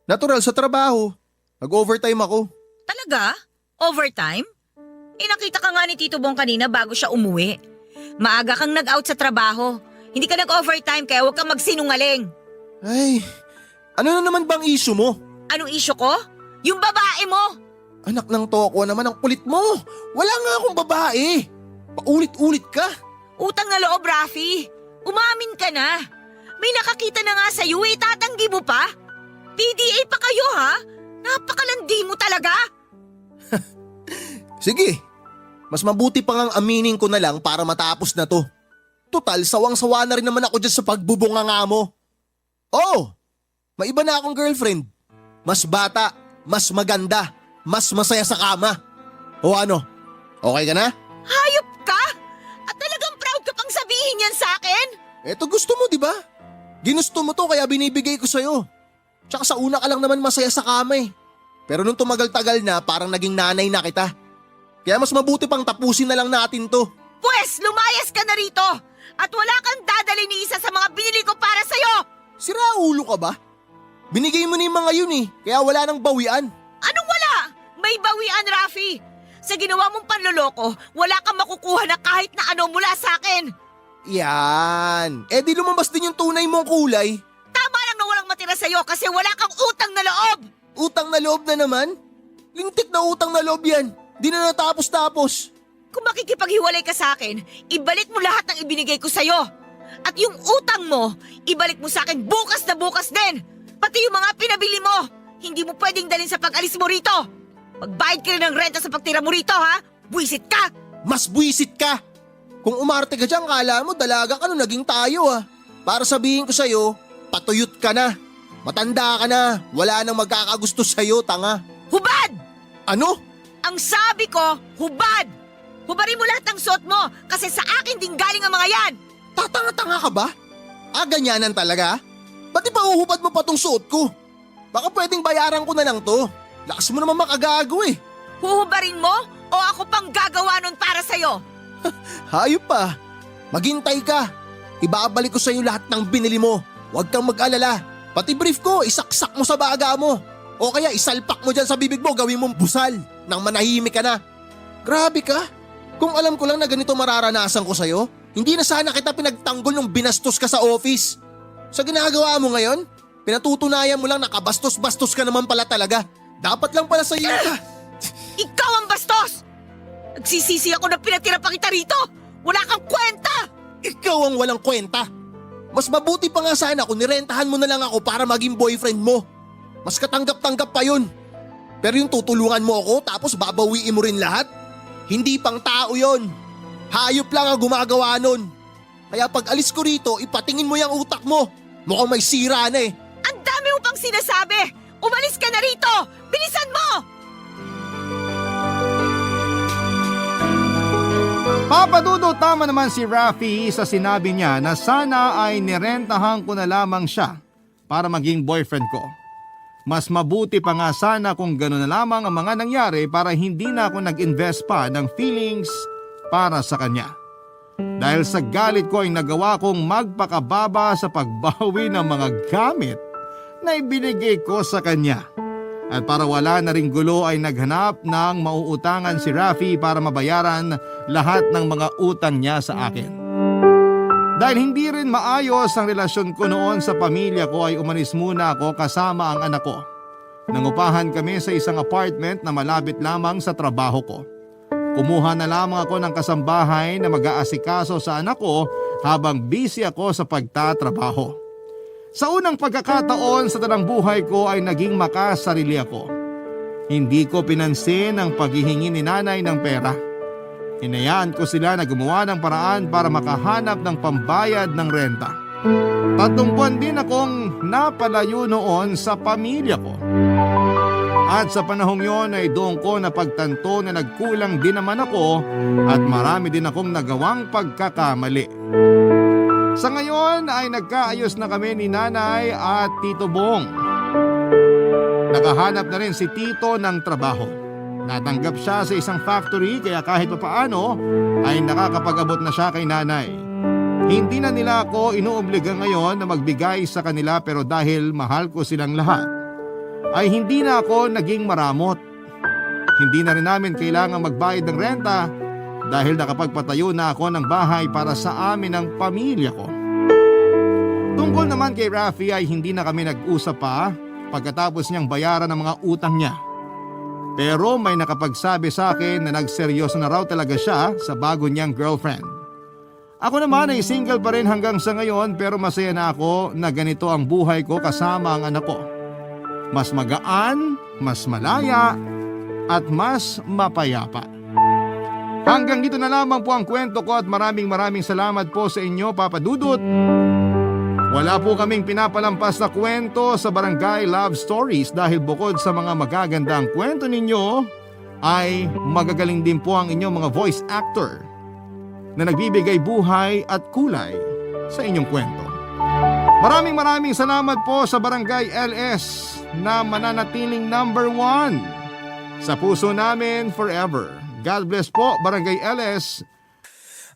Natural sa trabaho. Nag-overtime ako. Talaga? Overtime? Nakita ka nga ni Tito Bong kanina bago siya umuwi. Maaga kang nag-out sa trabaho. Hindi ka nag-overtime kaya huwag kang magsinungaling. Ay, ano na naman bang issue mo? Anong issue ko? Yung babae mo! Anak ng toko naman ang kulit mo. Wala nga akong babae. Paulit-ulit ka. Utang na loob, Rafi. Umamin ka na. May nakakita na nga sa'yo, tatanggi mo pa? PDA pa kayo, ha? Napakalandi mo talaga. Sige, mas mabuti pa ngang aminin ko na lang para matapos na to. Total, sawang-sawa na rin naman ako dyan sa pagbubunganga mo. Oh, may iba na akong girlfriend. Mas bata, mas maganda, mas masaya sa kama. O ano, okay ka na? Hayop ka? At talagang proud ka pang sabihin yan sa akin? Eto gusto mo, di ba? Ginusto mo to kaya binibigay ko sa'yo. Tsaka sa una ka lang naman masaya sa kama eh. Pero nung tumagal-tagal na parang naging nanay na kita. Kaya mas mabuti pang tapusin na lang natin to. Pwes, lumayas ka na rito! At wala kang dadali ni isa sa mga binili ko para sa'yo! Sira ulo ka ba? Binigay mo na yung mga yun eh, kaya wala nang bawian. Anong wala? May bawian, Rafi! Sa ginawa mong panloloko, wala kang makukuha na kahit na ano mula sa akin! Yan, di lumabas din yung tunay mong kulay. Tama lang na walang matira sa'yo kasi wala kang utang na loob! Utang na loob na naman? Lintik na utang na loob yan. Di na natapos-tapos. Kung makikipaghiwalay ka sa akin, ibalik mo lahat ng ibinigay ko sa'yo. At yung utang mo, ibalik mo sa akin bukas na bukas din. Pati yung mga pinabili mo, hindi mo pwedeng dalhin sa pag-alis mo rito. Magbayad ka rin ng renta sa pagtira mo rito, ha? Buisit ka! Mas buwisit ka. Kung umarte ka dyan, kala mo dalaga ka nung naging tayo ah. Para sabihin ko sa'yo, patuyot ka na. Matanda ka na, wala nang magkakagusto sa'yo, tanga. Hubad! Ano? Ang sabi ko, hubad! Hubarin mo lahat ng suot mo kasi sa akin din galing ang mga yan! Tatanga-tanga ka ba? Ganyanan talaga? Ba't ipauhubad mo pa tong suot ko? Baka pwedeng bayaran ko na lang to. Lakas mo naman makagago eh. Huhubarin mo o ako pang gagawa nun para sa'yo? Hayop pa. Maghintay ka. Ibabalik ko sa'yo lahat ng binili mo. Huwag kang mag-alala. Pati brief ko, isaksak mo sa baga mo. O kaya isalpak mo dyan sa bibig mo, gawin mong busal. Nang manahimik ka na. Grabe ka. Kung alam ko lang na ganito mararanasan ko sa'yo, hindi na sana kita pinagtanggol nung binastos ka sa office. Sa ginagawa mo ngayon, pinatutunayan mo lang na kabastos-bastos ka naman pala talaga. Dapat lang pala sa'yo. Ikaw ang bastos! Nagsisisi ako na pinatira pa kita rito! Wala kang kwenta! Ikaw ang walang kwenta. Mas mabuti pa nga sana kung nirentahan mo na lang ako para maging boyfriend mo. Mas katanggap-tanggap pa yun. Pero yung tutulungan mo ako tapos babawiin mo rin lahat? Hindi pang tao yon. Hayop lang ang gumagawa nun. Kaya pag alis ko rito, ipatingin mo yung utak mo. Mukhang may sira na eh. Ang dami mo pang sinasabi! Umalis ka na rito! Bilisan mo! Papa Dudut, tama naman si Rafi sa sinabi niya na sana ay nirentahan ko na lamang siya para maging boyfriend ko. Mas mabuti pa nga sana kung gano'n na lamang ang mga nangyari para hindi na ako nag-invest pa ng feelings para sa kanya. Dahil sa galit ko ay nagawa kong magpakababa sa pagbawi ng mga gamit na ibinigay ko sa kanya. At para wala na ring gulo ay naghanap ng mauutangan si Rafi para mabayaran lahat ng mga utang niya sa akin. Dahil hindi rin maayos ang relasyon ko noon sa pamilya ko ay umalis muna ako kasama ang anak ko. Nangupahan kami sa isang apartment na malapit lamang sa trabaho ko. Kumuha na lamang ako ng kasambahay na mag-aasikaso sa anak ko habang busy ako sa pagtatrabaho. Sa unang pagkakataon sa tanang buhay ko ay naging makasarili ako. Hindi ko pinansin ang paghihingi ni nanay ng pera. Hinayaan ko sila na gumawa ng paraan para makahanap ng pambayad ng renta. 3 buwan din akong napalayo noon sa pamilya ko. At sa panahong yon ay doon ko napagtanto na nagkulang din naman ako at marami din akong nagawang pagkakamali. Sa ngayon ay nagkaayos na kami ni nanay at Tito Bong. Nakahanap na rin si Tito ng trabaho. Natanggap siya sa isang factory kaya kahit papaano ay nakakapag-abot na siya kay nanay. Hindi na nila ako inuobliga ngayon na magbigay sa kanila pero dahil mahal ko silang lahat, ay hindi na ako naging maramot. Hindi na rin namin kailangang magbayad ng renta dahil nakapagpatayo na ako ng bahay para sa amin ng pamilya ko. Tungkol naman kay Rafi ay hindi na kami nag-usap pa pagkatapos niyang bayaran ng mga utang niya. Pero may nakapagsabi sa akin na nagseryoso na raw talaga siya sa bago niyang girlfriend. Ako naman ay single pa rin hanggang sa ngayon pero masaya na ako na ganito ang buhay ko kasama ang anak ko. Mas magaan, mas malaya, at mas mapayapa. Hanggang dito na lamang po ang kwento ko at maraming salamat po sa inyo, Papa Dudut. Wala po kaming pinapalampas na kwento sa Barangay Love Stories dahil bukod sa mga magagandang kwento ninyo, ay magagaling din po ang inyong mga voice actor na nagbibigay buhay at kulay sa inyong kwento. Maraming salamat po sa Barangay LS na mananatiling number 1 sa puso namin forever. God bless po, Barangay LS.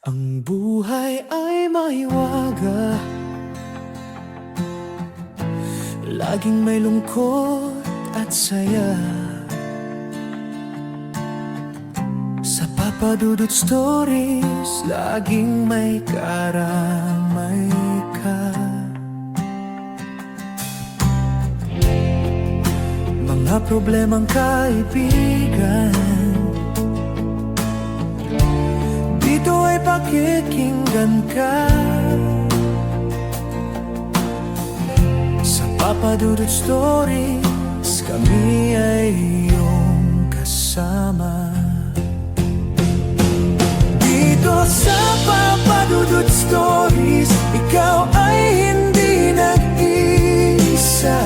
Ang buhay ay mahiwaga, laging may lungkot at saya. Sa Papa Dudut Stories, laging may karamay ka. Mga problemang kaibigan, dito ay pakikinggan ka. Sa Papa Dudut Stories, kami ay iyong kasama. Dito sa Papa Dudut Stories, ikaw ay hindi nag-iisa.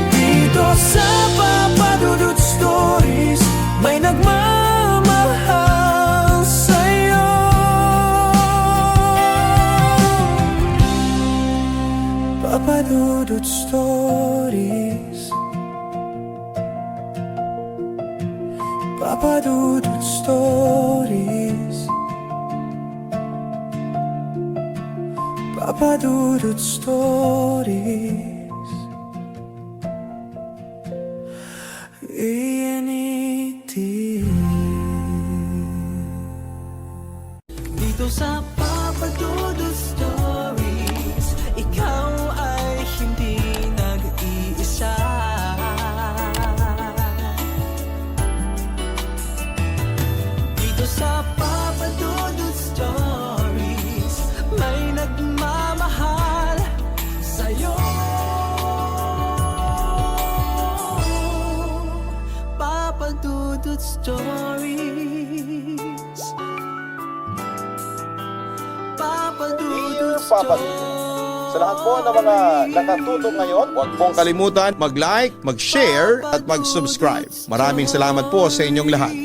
Dito sa Papa Dudut Stories, may nagmamahal sa'yo. Papa Dudut Stories. Papa Dudut Stories. Iyaniti. Dito sa Papa Dudut Stories, ikaw ay hindi nag-iisa. Dito sa Papa Dudut Stories, may nagmamahal sa'yo. Papa Dudut Stories. Papa Dudut Papa Dudut. Sa lahat po ng mga nakatutok ngayon, huwag pong kalimutan mag-like, mag-share at mag-subscribe. Maraming salamat po sa inyong lahat.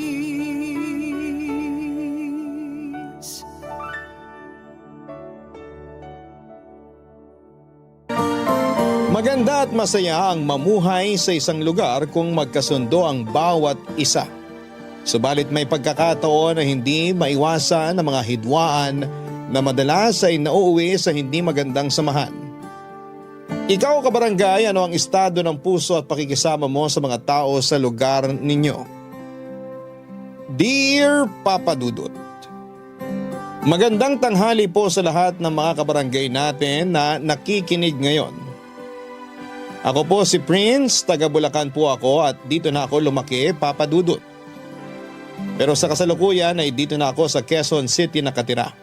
Maganda at masaya ang mamuhay sa isang lugar kung magkasundo ang bawat isa. Subalit may pagkakataon na hindi maiwasan ang mga hidwaan na madalas ay nauuwi sa hindi magandang samahan. Ikaw, kabarangay, ano ang estado ng puso at pakikisama mo sa mga tao sa lugar ninyo? Dear Papa Dudut, magandang tanghali po sa lahat ng mga kabarangay natin na nakikinig ngayon. Ako po si Prince, taga Bulacan po ako at dito na ako lumaki, Papa Dudut. Pero sa kasalukuyan ay dito na ako sa Quezon City nakatira.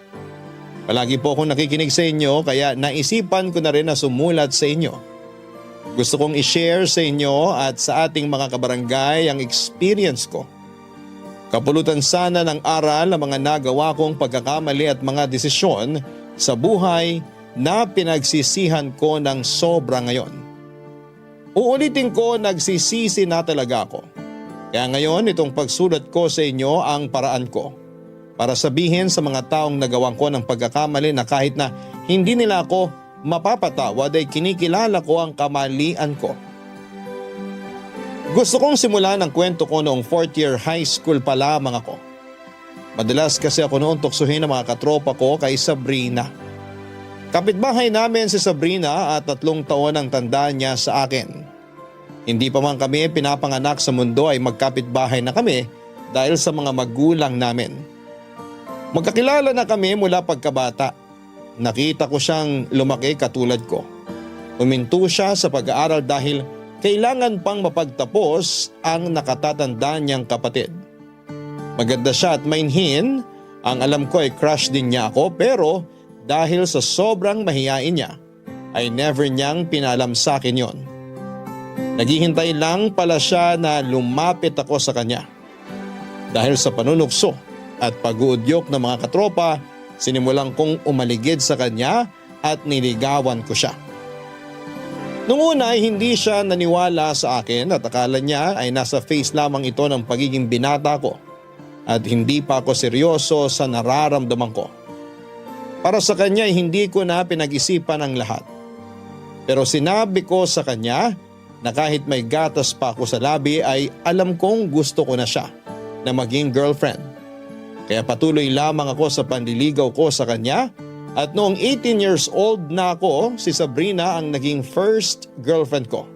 Palagi po akong nakikinig sa inyo kaya naisipan ko na rin na sumulat sa inyo. Gusto kong i-share sa inyo at sa ating mga kabarangay ang experience ko. Kapulutan sana ng aral ang mga nagawa kong pagkakamali at mga desisyon sa buhay na pinagsisihan ko ng sobra ngayon. Uulitin ko, nagsisisi na talaga ako. Kaya ngayon itong pagsulat ko sa inyo ang paraan ko para sabihin sa mga taong nagawan ko ng pagkakamali na kahit na hindi nila ako mapapatawad ay kinikilala ko ang kamalian ko. Gusto kong simulan ang kwento ko noong 4th year high school pa lamang ako. Madalas kasi ako noon tuksuhin ng mga katropa ko kay Sabrina. Kapitbahay namin si Sabrina at 3 taon ang tanda niya sa akin. Hindi pa man kami pinapanganak sa mundo ay magkapitbahay na kami dahil sa mga magulang namin. Magkakilala na kami mula pagkabata. Nakita ko siyang lumaki katulad ko. Huminto siya sa pag-aaral dahil kailangan pang mapagtapos ang nakatatanda niyang kapatid. Maganda siya at mainhin, ang alam ko ay crush din niya ako pero dahil sa sobrang mahiyain niya ay never niyang pinalam sa akin yon. Naghihintay lang pala siya na lumapit ako sa kanya. Dahil sa panunukso at pag-uudyok ng mga katropa, sinimulan kong umaligid sa kanya at niligawan ko siya. Noong una ay hindi siya naniwala sa akin at akala niya ay nasa face lamang ito ng pagiging binata ko at hindi pa ako seryoso sa nararamdaman ko. Para sa kanya ay hindi ko na pinag-isipan ang lahat. Pero sinabi ko sa kanya na kahit may gatas pa ako sa labi ay alam kong gusto ko na siya na maging girlfriend. Kaya patuloy lamang ako sa panliligaw ko sa kanya at noong 18 years old na ako, si Sabrina ang naging first girlfriend ko.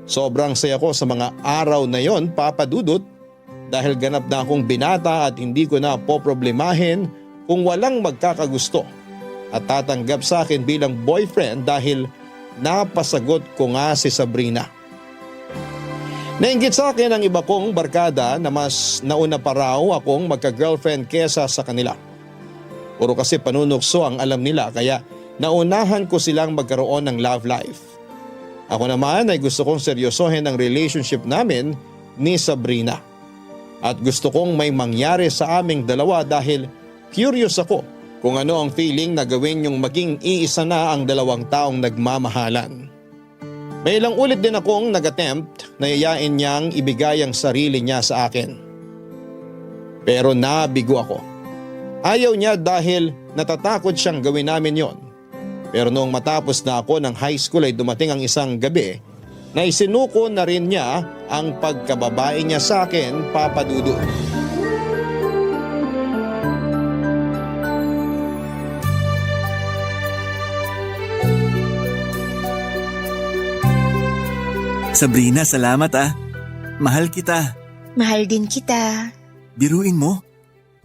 Sobrang saya ko sa mga araw na yon, Papa Dudut, dahil ganap na akong binata at hindi ko na poproblemahin kung walang magkakagusto at tatanggap sa akin bilang boyfriend dahil napasagot ko nga si Sabrina. Nainggit sa akin ang iba kong barkada na mas nauna pa raw akong magka-girlfriend kesa sa kanila. Puro kasi panunukso ang alam nila kaya naunahan ko silang magkaroon ng love life. Ako naman ay gusto kong seryosohin ang relationship namin ni Sabrina. At gusto kong may mangyari sa aming dalawa dahil curious ako kung ano ang feeling na gawin yung maging iisa na ang 2 taong nagmamahalan. May ilang ulit din akong nag-attempt na yayain niyang ibigay ang sarili niya sa akin. Pero nabigo ako. Ayaw niya dahil natatakot siyang gawin namin yon. Pero noong matapos na ako ng high school ay dumating ang isang gabi na isinuko na rin niya ang pagkababae niya sa akin, Papa Dudut. Sabrina, salamat ah. Mahal kita. Mahal din kita. Biruin mo.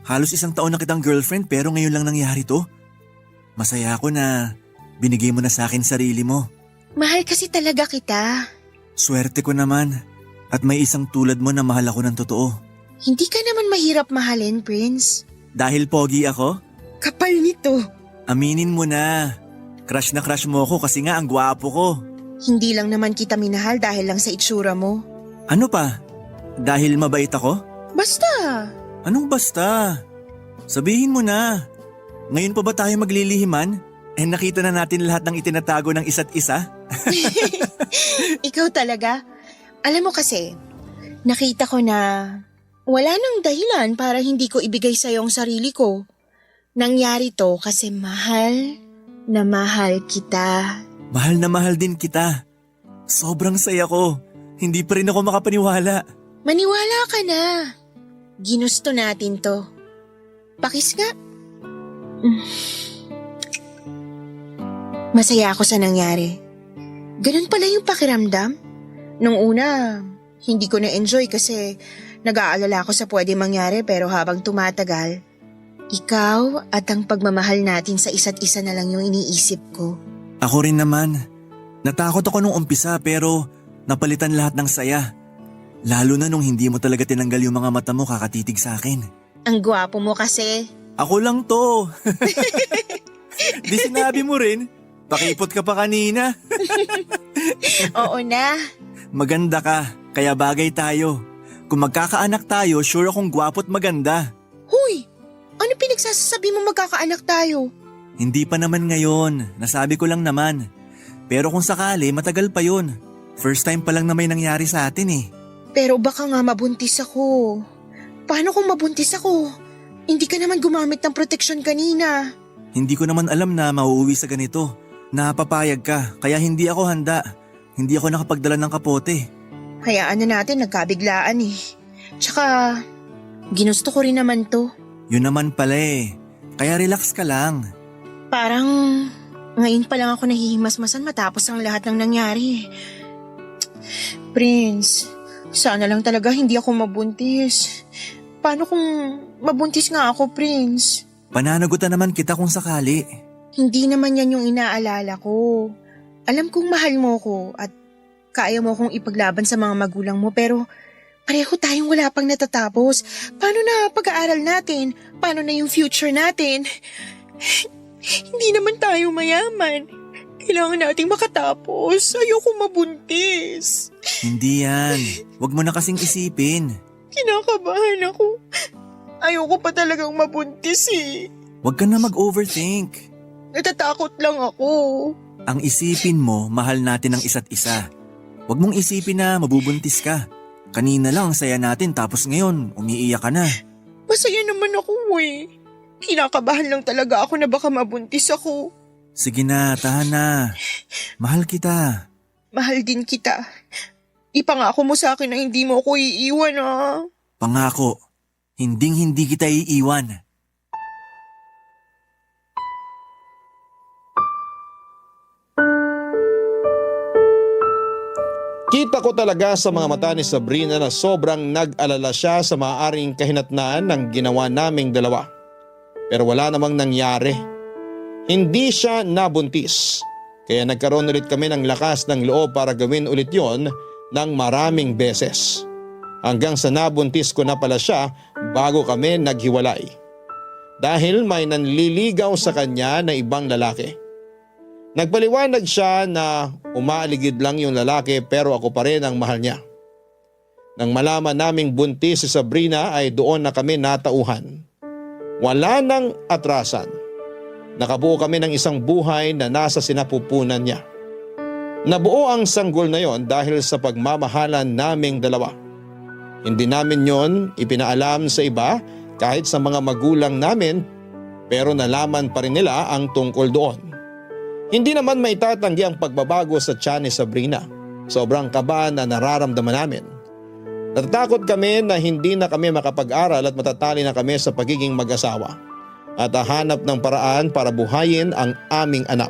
Halos 1 taon na kitang girlfriend pero ngayon lang nangyari to. Masaya ako na binigay mo na sa akin sarili mo. Mahal kasi talaga kita. Swerte ko naman at may isang tulad mo na mahal ako ng totoo. Hindi ka naman mahirap mahalin, Prince. Dahil pogi ako? Kapal nito. Aminin mo na. Crush na crush mo ako kasi nga ang gwapo ko. Hindi lang naman kita minahal dahil lang sa itsura mo. Ano pa? Dahil mabait ako? Basta. Anong basta? Sabihin mo na. Ngayon pa ba tayo maglilihiman? Nakita na natin lahat ng itinatago ng isa't isa? Ikaw talaga. Alam mo kasi, nakita ko na wala nang dahilan para hindi ko ibigay sa'yo ang sarili ko. Nangyari to kasi mahal na mahal kita. Mahal na mahal din kita. Sobrang saya ko. Hindi pa rin ako makapaniwala. Maniwala ka na. Ginusto natin to. Pakis nga. Masaya ako sa nangyari. Ganun pala yung pakiramdam. Nung una, hindi ko na-enjoy kasi nag-aalala ako sa pwede mangyari pero habang tumatagal, ikaw at ang pagmamahal natin sa isa't isa na lang yung iniisip ko. Ako rin naman. Natakot ako nung umpisa pero napalitan lahat ng saya. Lalo na nung hindi mo talaga tinanggal yung mga mata mo kakatitig sa akin. Ang gwapo mo kasi. Ako lang to. Di sinabi mo rin. Pakipot ka pa kanina. Oo na. Maganda ka, kaya bagay tayo. Kung magkakaanak tayo, sure akong gwapo't maganda. Huy! Ano pinagsasasabi mo magkakaanak tayo? Hindi pa naman ngayon, nasabi ko lang naman. Pero kung sakali, matagal pa yun. First time pa lang na may nangyari sa atin eh. Pero baka nga mabuntis ako. Paano kung mabuntis ako? Hindi ka naman gumamit ng protection kanina. Hindi ko naman alam na mauuwi sa ganito. Napapayag ka, kaya hindi ako handa. Hindi ako nakapagdala ng kapote. Hayaan na natin, nagkabiglaan eh. Tsaka, ginusto ko rin naman to. Yun naman pala eh. Kaya relax ka lang. Parang, ngayon pa lang ako nahihimasmasan matapos ang lahat ng nangyari. Prince, sana lang talaga hindi ako mabuntis. Paano kung mabuntis nga ako, Prince? Pananagutan naman kita kung sakali. Hindi naman yan yung inaalala ko. Alam kong mahal mo ko at kaya mo kong ipaglaban sa mga magulang mo pero pareho tayong wala pang natatapos. Paano na pag-aaral natin? Paano na yung future natin? Hindi naman tayo mayaman. Kailangan nating makatapos. Ayoko mabuntis. Hindi yan. Huwag mo na kasing isipin. Kinakabahan ako. Ayoko pa talagang mabuntis eh. Huwag ka na mag-overthink. Natatakot lang ako. Ang isipin mo, mahal natin ang isa't isa. Huwag mong isipin na mabubuntis ka. Kanina lang ang saya natin tapos ngayon umiiyak ka na. Masaya naman ako eh. Kinakabahan lang talaga ako na baka mabuntis ako. Sige na, tahan na. Mahal kita. Mahal din kita. Ipangako mo sa akin na hindi mo ako iiwan ah. Pangako, hinding-hindi kita iiwan. Kita ko talaga sa mga mata ni Sabrina na sobrang nag-alala siya sa maaaring kahinatnaan ng ginawa naming dalawa. Pero wala namang nangyari. Hindi siya nabuntis. Kaya nagkaroon ulit kami ng lakas ng loob para gawin ulit yon ng maraming beses. Hanggang sa nabuntis ko na pala siya bago kami naghiwalay. Dahil may nanliligaw sa kanya na ibang lalaki. Nagpaliwanag siya na umaaligid lang yung lalaki pero ako pa rin ang mahal niya. Nang malaman naming buntis si Sabrina ay doon na kami natauhan. Wala nang atrasan. Nakabuo kami ng isang buhay na nasa sinapupunan niya. Nabuo ang sanggol na yon dahil sa pagmamahalan naming dalawa. Hindi namin yon ipinaalam sa iba kahit sa mga magulang namin pero nalaman pa rin nila ang tungkol doon. Hindi naman maitatanggi ang pagbabago sa tiyan ni Sabrina. Sobrang kaba na nararamdaman namin. Natatakot kami na hindi na kami makapag-aral at matatali na kami sa pagiging mag-asawa at hahanap ng paraan para buhayin ang aming anak.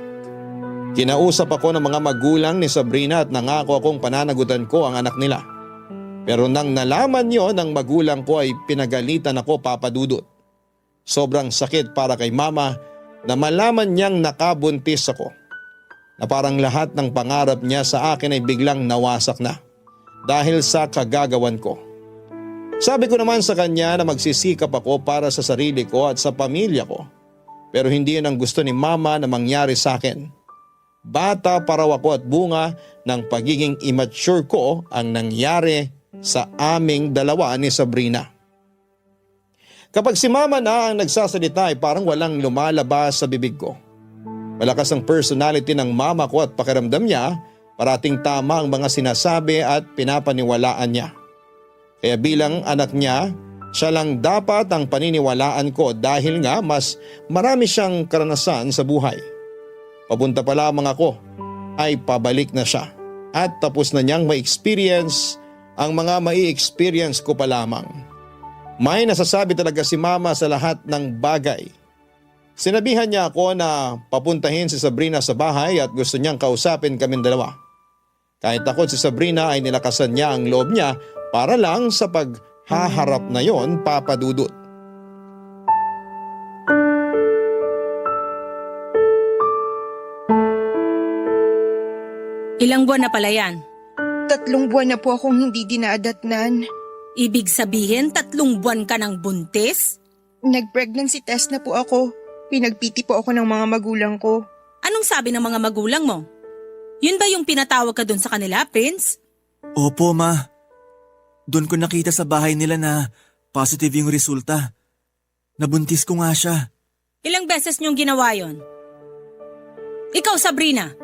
Kinausap ako ng mga magulang ni Sabrina at nangako akong pananagutan ko ang anak nila. Pero nang nalaman yon ng magulang ko ay pinagalitan ako, Papa Dudut. Sobrang sakit para kay mama na malaman niyang nakabuntis ako. Na parang lahat ng pangarap niya sa akin ay biglang nawasak na dahil sa kagagawan ko. Sabi ko naman sa kanya na magsisikap ako para sa sarili ko at sa pamilya ko. Pero hindi yun ang gusto ni mama na mangyari sa akin. Bata pa raw ako at bunga ng pagiging immature ko ang nangyari sa aming dalawa ni Sabrina. Kapag si mama na ang nagsasalita ay parang walang lumalabas sa bibig ko. Malakas ang personality ng mama ko at pakiramdam niya, parating tama ang mga sinasabi at pinapaniwalaan niya. Kaya bilang anak niya, siya lang dapat ang paniniwalaan ko dahil nga mas marami siyang karanasan sa buhay. Papunta pa lamang ako ay pabalik na siya at tapos na niyang ma-experience ang mga mai-experience ko pa lamang. May nasasabi talaga si mama sa lahat ng bagay. Sinabihan niya ako na papuntahin si Sabrina sa bahay at gusto niyang kausapin kaming dalawa. Kahit takot si Sabrina ay nilakasan niya ang loob niya para lang sa paghaharap na yon, Papa Dudut. Ilang buwan na pala yan? 3 buwan na po akong hindi dinaadatnan. Ibig sabihin 3 buwan ka ng buntis? Nag-pregnancy test na po ako. Pinagpiti po ako ng mga magulang ko. Anong sabi ng mga magulang mo? Yun ba yung pinatawag ka dun sa kanila, Prince? Opo, ma. Doon ko nakita sa bahay nila na positive yung resulta. Nabuntis ko nga siya. Ilang beses niyong ginawa yon? Ikaw, Sabrina,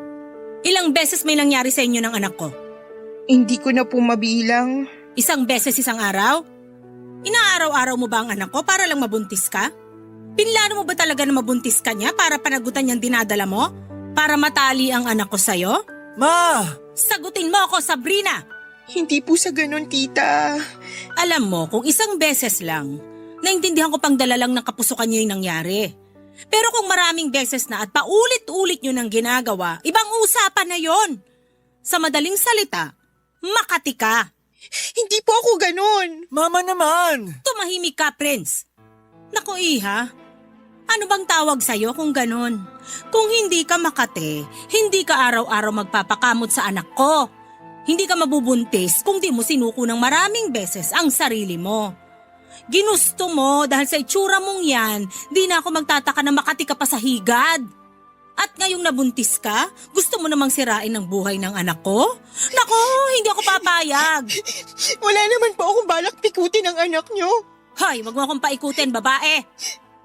ilang beses may nangyari sa inyo ng anak ko? Hindi ko na po mabilang. 1 beses isang araw? Inaaraw-araw mo ba ang anak ko para lang mabuntis ka? Pinlano mo ba talaga na mabuntis ka niya para panagutan niyang dinadala mo? Para matali ang anak ko sa'yo? Ma! Sagutin mo ako, Sabrina! Hindi po sa ganun, tita. Alam mo, kung 1 beses lang, naintindihan ko pang dala lang ng kapusukan niyo yung nangyari. Pero kung maraming beses na at paulit-ulit niyo nang ginagawa, ibang usapan na yon. Sa madaling salita, makati ka. Hindi po ako ganun. Mama naman! Tumahimik ka, Prince. Naku, Iha, ano bang tawag sa'yo kung ganun? Kung hindi ka makate, hindi ka araw-araw magpapakamot sa anak ko. Hindi ka mabubuntis kung di mo sinuko ng maraming beses ang sarili mo. Ginusto mo dahil sa itsura mong yan, di na ako magtataka na makati ka pa sa higad. At ngayong nabuntis ka, gusto mo namang sirain ang buhay ng anak ko? Nako, hindi ako papayag. Wala naman po akong balak pikutin ang anak nyo. Hoy, wag mo akong paikutin, babae.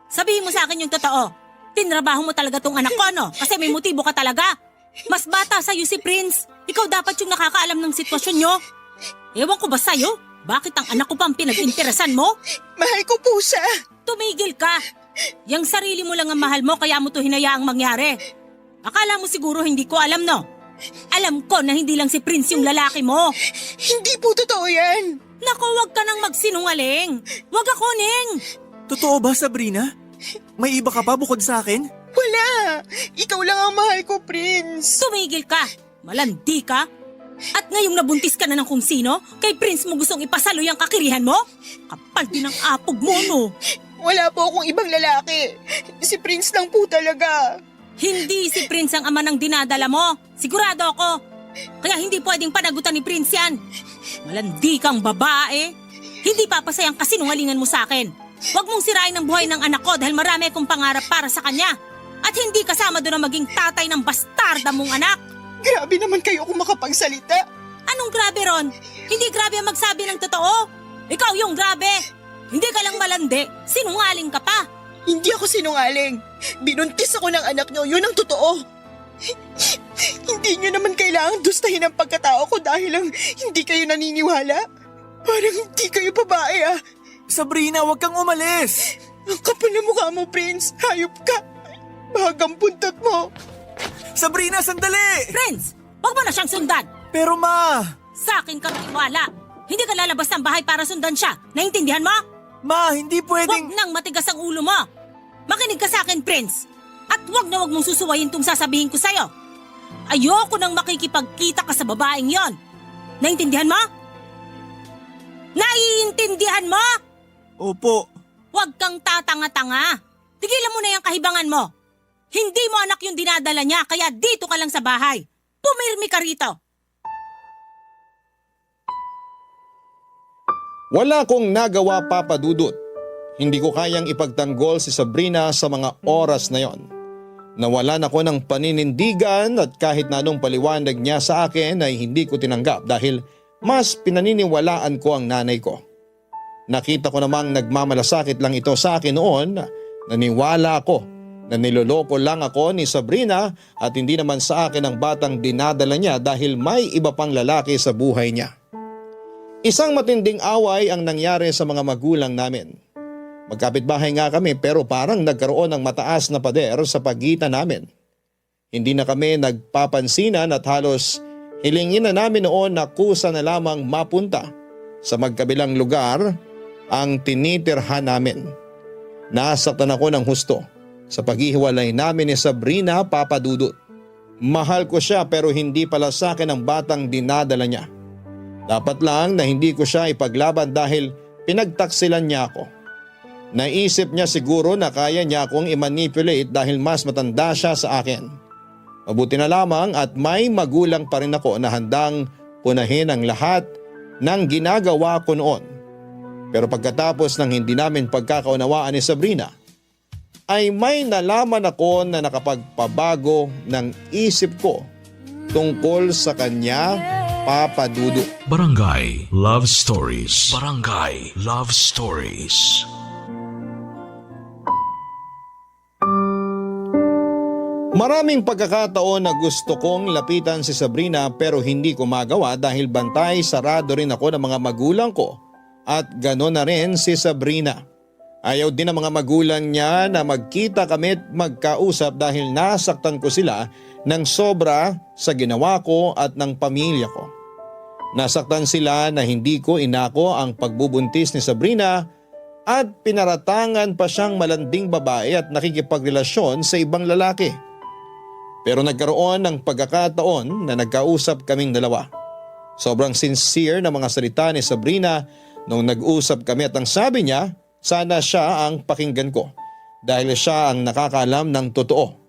Sabihin mo sa akin yung totoo. Tinrabaho mo talaga tong anak ko, no? Kasi may motibo ka talaga. Mas bata sa'yo si Prince. Ikaw dapat yung nakakaalam ng sitwasyon nyo. Ewan ko ba sa'yo? Bakit ang anak ko pa ang pinag-interesan mo? Mahal ko po siya. Tumigil ka. Yang sarili mo lang ang mahal mo kaya mo to hinayaang mangyari. Akala mo siguro hindi ko alam, no? Alam ko na hindi lang si Prince yung lalaki mo. Hindi po totoo yan. Naku, wag ka nang magsinungaling. Wag ako, Neng. Totoo ba, Sabrina? May iba ka pa bukod sa akin? Wala. Ikaw lang ang mahal ko, Prince. Tumigil ka. Malandi ka. At ngayong nabuntis ka na ng kung sino, kay Prince mo gustong ipasaloy ang kakirihan mo? Kapal din ang apog mo, no? Wala po akong ibang lalaki. Si Prince lang po talaga. Hindi si Prince ang ama ng dinadala mo. Sigurado ako. Kaya hindi pwedeng panagutan ni Prince yan. Malandi kang babae. Hindi papasayang kasinungalingan mo sa akin. Huwag mong sirain ang buhay ng anak ko dahil marami akong pangarap para sa kanya. At hindi kasama doon ang maging tatay ng bastarda mong anak. Grabe naman kayo kung makapagsalita. Anong grabe ron? Hindi grabe ang magsabi ng totoo. Ikaw yung grabe. Hindi ka lang malandi. Sinungaling ka pa. Hindi ako sinungaling. Binuntis ako ng anak nyo. Yun ang totoo. Hindi nyo naman kailangan dustahin ang pagkatao ko dahil lang hindi kayo naniniwala. Parang hindi kayo babae ah. Sabrina, huwag kang umalis! Ang kapal na mukha mo, Prince. Hayop ka. Bahagang puntot mo. Sabrina, sandali! Prince, huwag mo na siyang sundan. Pero ma! Sa akin ka maniwala. Hindi ka lalabas ng bahay para sundan siya. Naintindihan mo? Ma, hindi Huwag pwedeng... nang matigas ang ulo mo. Makinig ka sa akin, Prince. At huwag na huwag mong susuwayin tong sasabihin ko sa'yo. Ayoko nang makikipagkita ka sa babaeng yon. Naintindihan mo? Naiintindihan mo? Opo. Huwag kang tatanga-tanga. Tigilan mo na yung kahibangan mo. Hindi mo anak yung dinadala niya, kaya dito ka lang sa bahay. Pumirmi ka rito. Wala akong nagawa, Papa Dudut. Hindi ko kayang ipagtanggol si Sabrina sa mga oras na yon. Nawalan ako ng paninindigan at kahit na anong paliwanag niya sa akin ay hindi ko tinanggap dahil mas pinaniniwalaan ko ang nanay ko. Nakita ko namang nagmamalasakit lang ito sa akin noon. Naniwala ako na niloloko lang ako ni Sabrina at hindi naman sa akin ang batang dinadala niya dahil may iba pang lalaki sa buhay niya. Isang matinding away ang nangyari sa mga magulang namin. Magkapitbahay nga kami pero parang nagkaroon ng mataas na pader sa pagitan namin. Hindi na kami nagpapansinan at halos hilingin na namin noon na kusa na lamang mapunta sa magkabilang lugar ang tinitirhan namin. Nasaktan ako ng husto sa paghihiwalay namin ni Sabrina, Papa Dudut. Mahal ko siya pero hindi pala sa akin ang batang dinadala niya. Dapat lang na hindi ko siya ipaglaban dahil pinagtaksilan niya ako. Naisip niya siguro na kaya niya akong i-manipulate dahil mas matanda siya sa akin. Mabuti na lamang at may magulang pa rin ako na handang punahin ang lahat ng ginagawa ko noon. Pero pagkatapos ng hindi namin pagkakaunawaan ni Sabrina, ay may nalaman ako na nakapagpabago ng isip ko tungkol sa kanya, Papa Dudut. Barangay Love Stories. Barangay Love Stories. Maraming pagkakataon na gusto kong lapitan si Sabrina pero hindi ko magawa dahil bantay sarado rin ako ng mga magulang ko at gano'n na rin si Sabrina. Ayaw din ng mga magulang niya na magkita kami at magkausap dahil nasaktan ko sila ng sobra sa ginawa ko at ng pamilya ko. Nasaktan sila na hindi ko inako ang pagbubuntis ni Sabrina at pinaratangan pa siyang malanding babae at nakikipagrelasyon sa ibang lalaki. Pero nagkaroon ng pagkakataon na nagkausap kaming dalawa. Sobrang sincere na mga salita ni Sabrina nung nag-usap kami at ang sabi niya, sana siya ang pakinggan ko dahil siya ang nakakaalam ng totoo.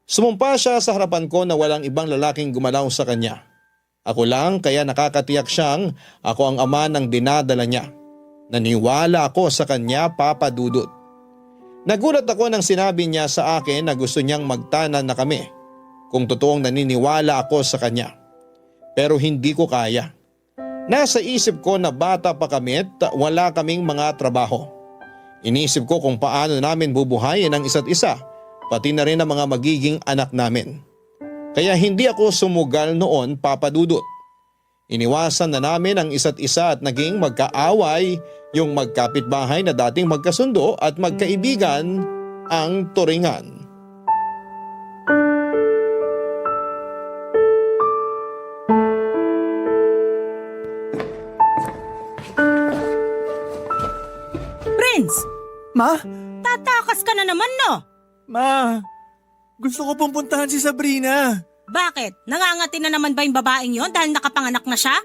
Sumumpa siya sa harapan ko na walang ibang lalaking gumalaw sa kanya. Ako lang kaya nakakatiyak siyang ako ang ama ng dinadala niya. Naniwala ako sa kanya, Papa Dudut. Nagulat ako nang sinabi niya sa akin na gusto niyang magtanan na kami kung totoong naniniwala ako sa kanya. Pero hindi ko kaya. Nasa isip ko na bata pa kami at wala kaming mga trabaho. Inisip ko kung paano namin bubuhayin ang isa't isa, pati na rin ang mga magiging anak namin. Kaya hindi ako sumugal noon, Papa Dudut. Iniwasan na namin ang isa't isa at naging magkaaway yung magkapitbahay na dating magkasundo at magkaibigan ang turingan. Prince, Ma? tatakas ka na naman, no? Ma, gusto ko pong puntahan si Sabrina. Bakit? Nangangati na naman ba yung babaeng yon dahil nakapanganak na siya?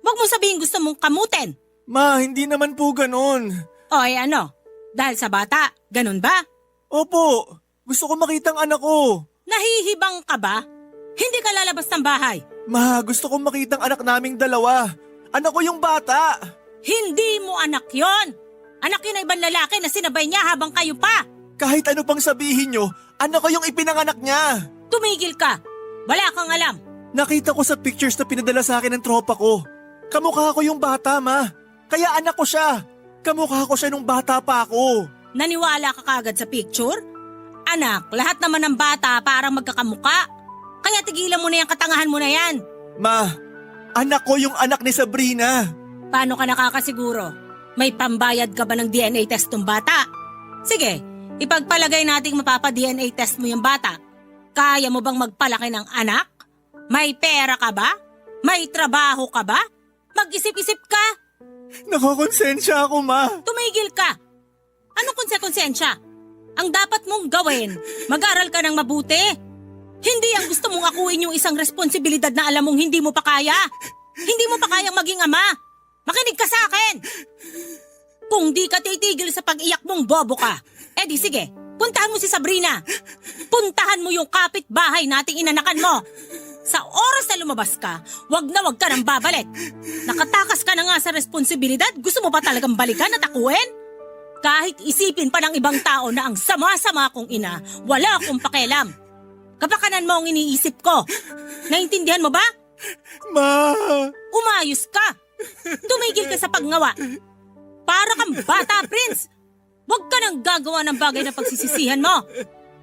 Huwag mo sabihin gusto mong kamutin. Ma, hindi naman po ganon. O ano? Dahil sa bata, ganun ba? Opo, gusto ko makita ang anak ko. Nahihibang ka ba? Hindi ka lalabas ng bahay. Ma, gusto ko makita ang anak naming dalawa. Anak ko yung bata. Hindi mo anak yon. Anak yun ay ibang lalaki na sinabay niya habang kayo pa. Kahit ano pang sabihin nyo, anak ko yung ipinanganak niya. Tumigil ka. Wala kang alam. Nakita ko sa pictures na pinadala sa akin ng tropa ko. Kamukha ko yung bata, Ma. Kaya anak ko siya. Kamukha ko siya nung bata pa ako. Naniwala ka kagad sa picture? Anak, lahat naman ng bata parang magkakamuka. Kaya tigilan mo na yung katangahan mo na yan. Ma, anak ko yung anak ni Sabrina. Paano ka nakakasiguro? May pambayad ka ba ng DNA test ng bata? Sige, ipagpalagay nating mapapa-DNA test mo yung bata. Kaya mo bang magpalaki ng anak? May pera ka ba? May trabaho ka ba? Mag-isip-isip ka? Nakokonsensya ako, Ma. Tumigil ka! Anong konsensya? Ang dapat mong gawin, mag-aral ka ng mabuti. Hindi ang gusto mong akuin yung isang responsibilidad na alam mong hindi mo pa kaya. Hindi mo pa kayang maging ama. Makinig ka sa akin! Kung di ka titigil sa pag-iyak mong bobo ka, di sige, puntahan mo si Sabrina. Puntahan mo yung kapitbahay nating inanakan mo. Sa oras na lumabas ka, wag ka nang babalik. Nakatakas ka na nga sa responsibilidad, gusto mo pa talagang balikan at akuin? Kahit isipin pa ng ibang tao na ang sama-sama kong ina, wala akong pakialam. Kapakanan mo ang iniisip ko. Naintindihan mo ba? Ma! Umayos ka! Tumigil ka sa paggawa. Para kang bata, Prince! Huwag ka nang gagawa ng bagay na pagsisisihan mo.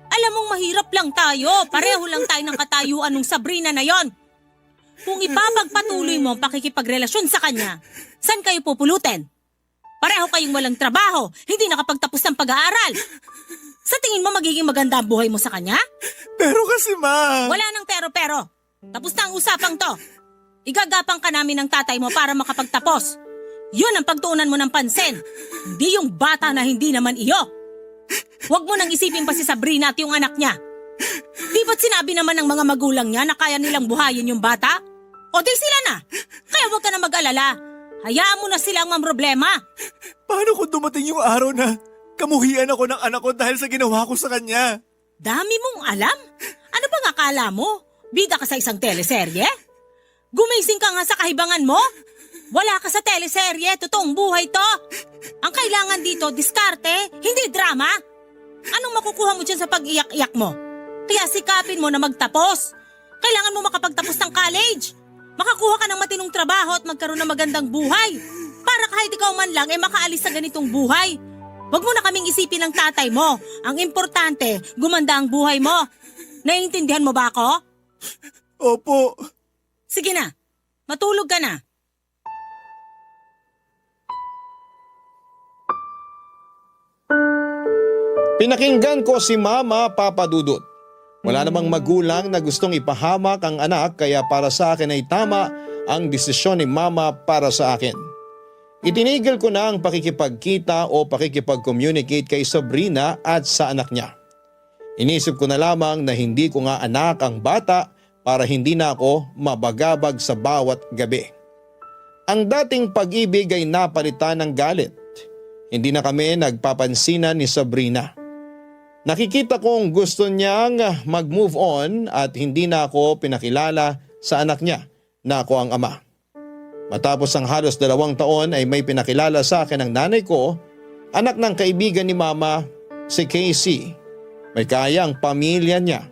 Alam mong mahirap lang tayo. Pareho lang tayo ng katayuan ng Sabrina na yon. Kung ipapagpatuloy mo ang pakikipagrelasyon sa kanya, saan kayo pupulutin? Pareho kayong walang trabaho, hindi nakapagtapos ng pag-aaral. Sa tingin mo magiging maganda ang buhay mo sa kanya? Pero kasi, Ma! Wala nang pero. Tapos na ang usapang to. Igagapang ka namin ng tatay mo para makapagtapos. Yun ang pagtuunan mo ng pansin. Hindi yung bata na hindi naman iyo. Huwag mo nang isipin pa si Sabrina at yung anak niya. Di ba't sinabi naman ng mga magulang niya na kaya nilang buhayin yung bata? O di sila na. Kaya huwag ka na mag-alala. Hayaan mo na silang mamroblema. Paano kung dumating yung araw na kamuhian ako ng anak ko dahil sa ginawa ko sa kanya? Dami mong alam? Ano bang akala mo? Bida ka sa isang teleserye? Gumising ka nga sa kahibangan mo? Wala ka sa teleserye, totoong buhay to. Ang kailangan dito, diskarte, hindi drama. Anong makukuha mo dyan sa pag-iyak-iyak mo? Kaya sikapin mo na magtapos. Kailangan mo makapagtapos ng college. Makakuha ka ng matinong trabaho at magkaroon ng magandang buhay. Para kahit ikaw man lang makaalis sa ganitong buhay. Huwag mo na kaming isipin ng tatay mo. Ang importante, gumanda ang buhay mo. Naiintindihan mo ba ako? Opo. Sige na, matulog ka na. Pinakinggan ko si Mama Papa Dudut. Wala namang magulang na gustong ipahamak ang anak kaya para sa akin ay tama ang desisyon ni Mama para sa akin. Itinigil ko na ang pakikipagkita o pakikipag-communicate kay Sabrina at sa anak niya. Inisip ko na lamang na hindi ko nga anak ang bata para hindi na ako mabagabag sa bawat gabi. Ang dating pag-ibig ay napalitan ng galit. Hindi na kami nagpapansinan ni Sabrina. Nakikita kong gusto niyang mag-move on at hindi na ako pinakilala sa anak niya na ako ang ama. Matapos ang halos 2 taon ay may pinakilala sa akin ang nanay ko, anak ng kaibigan ni Mama, si Casey. May kaya ang pamilya niya.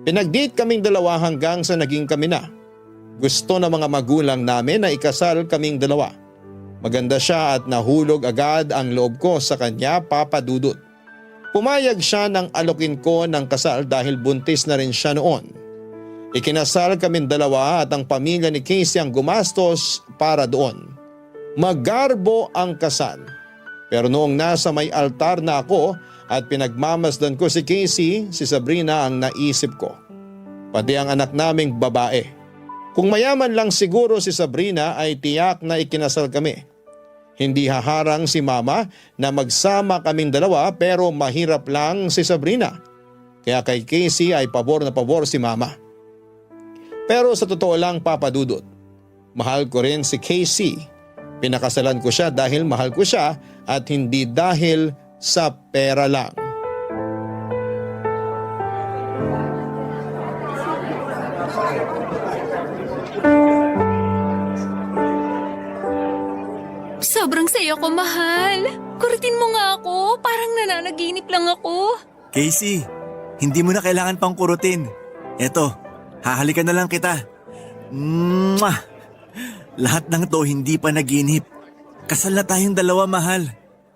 Pinag-date kaming 2 hanggang sa naging kami na. Gusto ng mga magulang namin na ikasal kaming 2. Maganda siya at nahulog agad ang loob ko sa kanya, Papa Dudut. Pumayag siya nang alokin ko ng kasal dahil buntis na rin siya noon. Ikinasal kaming 2 at ang pamilya ni Casey ang gumastos para doon. Magarbo ang kasal. Pero noong nasa may altar na ako at pinagmamasdan ko si Casey, si Sabrina ang naisip ko. Pati ang anak naming babae. Kung mayaman lang siguro si Sabrina ay tiyak na ikinasal kami. Hindi haharang si Mama na magsama kaming 2 pero mahirap lang si Sabrina. Kaya kay Casey ay pabor na pabor si Mama. Pero sa totoo lang, Papa Dudut, mahal ko rin si Casey. Pinakasalan ko siya dahil mahal ko siya at hindi dahil sa pera lang. Sobrang saya ko, mahal. Kurutin mo nga ako. Parang nananaginip lang ako. Casey, hindi mo na kailangan pang kurutin. Eto, hahalikan na lang kita. Mwah! Lahat ng to hindi pa naginip. Kasal na tayong 2, mahal.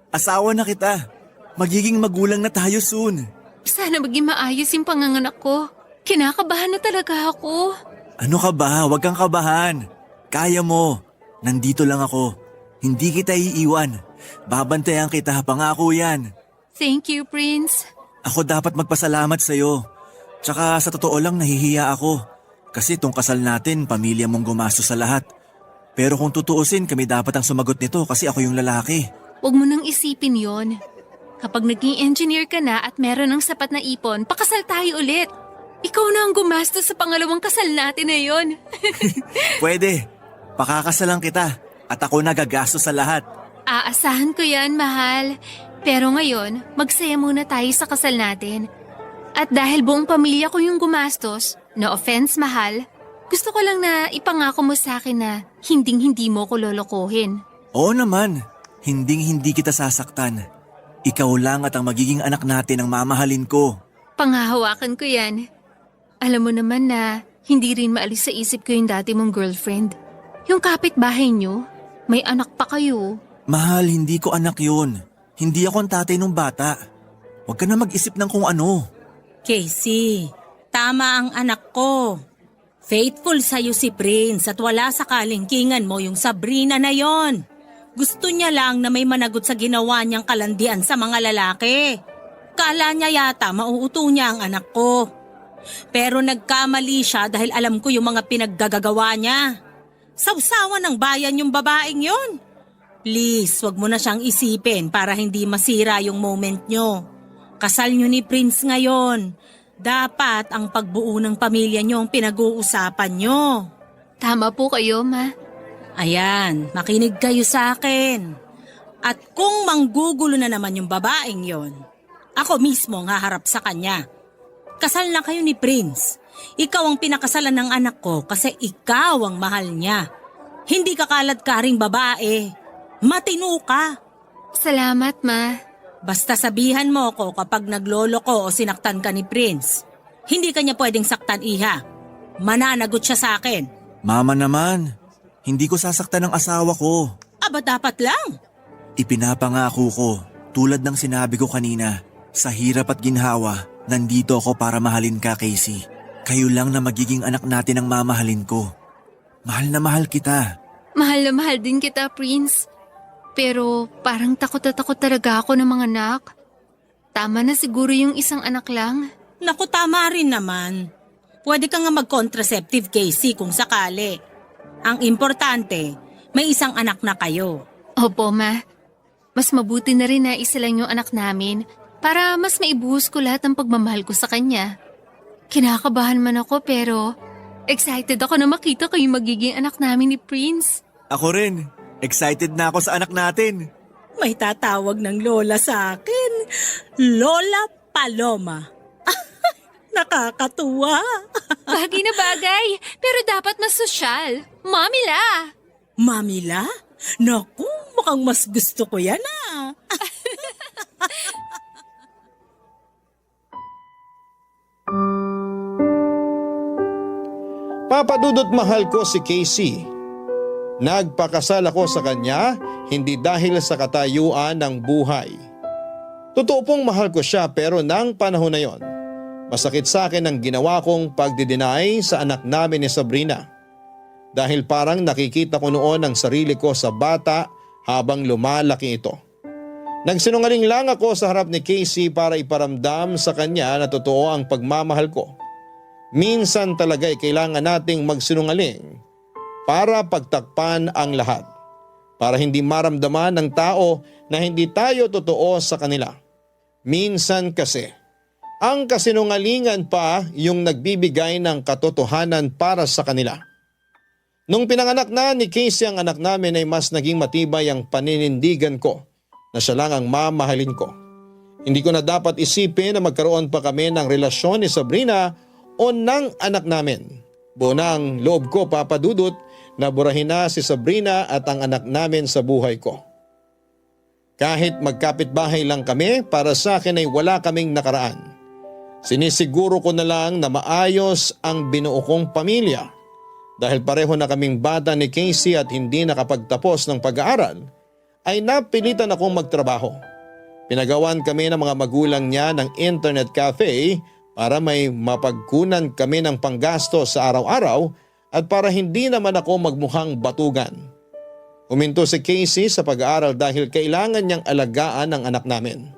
Asawa na kita. Magiging magulang na tayo soon. Sana maging maayos yung panganganak ko. Kinakabahan na talaga ako. Ano ka ba? Huwag kang kabahan. Kaya mo. Nandito lang ako. Hindi kita iiwan. Babantayan kita, pangako yan. Thank you, Prince. Ako dapat magpasalamat sa'yo. Tsaka sa totoo lang nahihiya ako. Kasi itong kasal natin, pamilya mong gumastos sa lahat. Pero kung tutuusin, kami dapat ang sumagot nito kasi ako yung lalaki. Huwag mo nang isipin yon. Kapag naging engineer ka na at meron ng sapat na ipon, pakasal tayo ulit. Ikaw na ang gumastos sa pangalawang kasal natin na yon. Pwede. Pakakasalan kita at ako na gagastos sa lahat. Aasahan ko yan, mahal. Pero ngayon, magsaya muna tayo sa kasal natin. At dahil buong pamilya ko yung gumastos, no offense, mahal, gusto ko lang na ipangako mo sa akin na hinding-hindi mo ko lolokohin. Oo naman, hinding-hindi kita sasaktan. Ikaw lang at ang magiging anak natin ang mamahalin ko. Panghahawakan ko yan. Alam mo naman na hindi rin maalis sa isip ko yung dati mong girlfriend. Yung kapitbahay nyo, may anak pa kayo. Mahal, hindi ko anak yun. Hindi ako ang tatay ng bata. Huwag ka na mag-isip ng kung ano. Casey, tama ang anak ko. Faithful sa'yo si Prince at wala sa kalingkingan mo yung Sabrina na yon. Gusto niya lang na may managot sa ginawa niyang kalandian sa mga lalaki. Kala niya yata mauuto niya ang anak ko. Pero nagkamali siya dahil alam ko yung mga pinaggagawa niya. Sawsawan ng bayan yung babaeng yon. Please, wag mo na siyang isipin para hindi masira yung moment nyo. Kasal nyo ni Prince ngayon. Dapat ang pagbuo ng pamilya nyo ang pinag-uusapan nyo. Tama po kayo, ma. Ayan, makinig kayo sa akin. At kung manggugulo na naman yung babaeng yon, ako mismo ang haharap sa kanya. Kasal na kayo ni Prince. Ikaw ang pinakasalan ng anak ko kasi ikaw ang mahal niya. Hindi ka kalad-karing babae. Matino ka. Salamat, ma. Basta sabihan mo ko kapag naglolo ko o sinaktan ka ni Prince. Hindi ka niya pwedeng saktan, iha. Mananagot siya sa akin. Mama naman, hindi ko sasaktan ng asawa ko. Aba dapat lang. Ipinapangako ko, tulad ng sinabi ko kanina, sa hirap at ginhawa, nandito ako para mahalin ka, Casey. Kayo lang na magiging anak natin ang mamahalin ko. Mahal na mahal kita. Mahal na mahal din kita, Prince. Pero parang takot na takot talaga ako ng mga anak. Tama na siguro yung isang anak lang. Naku, tama rin naman. Pwede ka nga mag-contraceptive, Casey, kung sakali. Ang importante, may isang anak na kayo. Opo, ma. Mas mabuti na rin na isa lang yung anak namin para mas maibuhos ko lahat ng pagmamahal ko sa kanya. Kinakabahan man ako pero excited ako na makita kayong magiging anak namin ni Prince. Ako rin. Excited na ako sa anak natin. May tatawag ng lola sa akin. Lola Paloma. Nakakatuwa. Bagay na bagay, pero dapat mas sosyal. Mamila! Mamila? Naku, mukhang mas gusto ko yan ah. Papadudot mahal ko si Casey. Nagpakasal ako sa kanya hindi dahil sa katayuan ng buhay. Totoo pong mahal ko siya pero nang panahon na yon, masakit sa akin ang ginawa kong pagdideny sa anak namin ni Sabrina. Dahil parang nakikita ko noon ang sarili ko sa bata habang lumalaki ito. Nagsinungaling lang ako sa harap ni Casey para iparamdam sa kanya na totoo ang pagmamahal ko. Minsan talaga ay kailangan nating magsinungaling para pagtakpan ang lahat. Para hindi maramdaman ng tao na hindi tayo totoo sa kanila. Minsan kasi, ang kasinungalingan pa yung nagbibigay ng katotohanan para sa kanila. Nung pinanganak na ni Casey ang anak namin ay mas naging matibay ang paninindigan ko na siya lang ang mamahalin ko. Hindi ko na dapat isipin na magkaroon pa kami ng relasyon ni Sabrina o ng anak namin. Buo na ang loob ko, papadudot, na burahin na si Sabrina at ang anak namin sa buhay ko. Kahit magkapitbahay lang kami, para sa akin ay wala kaming nakaraan. Sinisiguro ko na lang na maayos ang binuo kong pamilya. Dahil pareho na kaming bata ni Casey at hindi nakapagtapos ng pag-aaral, ay napilitan akong magtrabaho. Pinagawan kami ng mga magulang niya ng internet cafe para may mapagkunan kami ng panggasto sa araw-araw at para hindi naman ako magmukhang batugan. Huminto si Casey sa pag-aaral dahil kailangan niyang alagaan ang anak namin.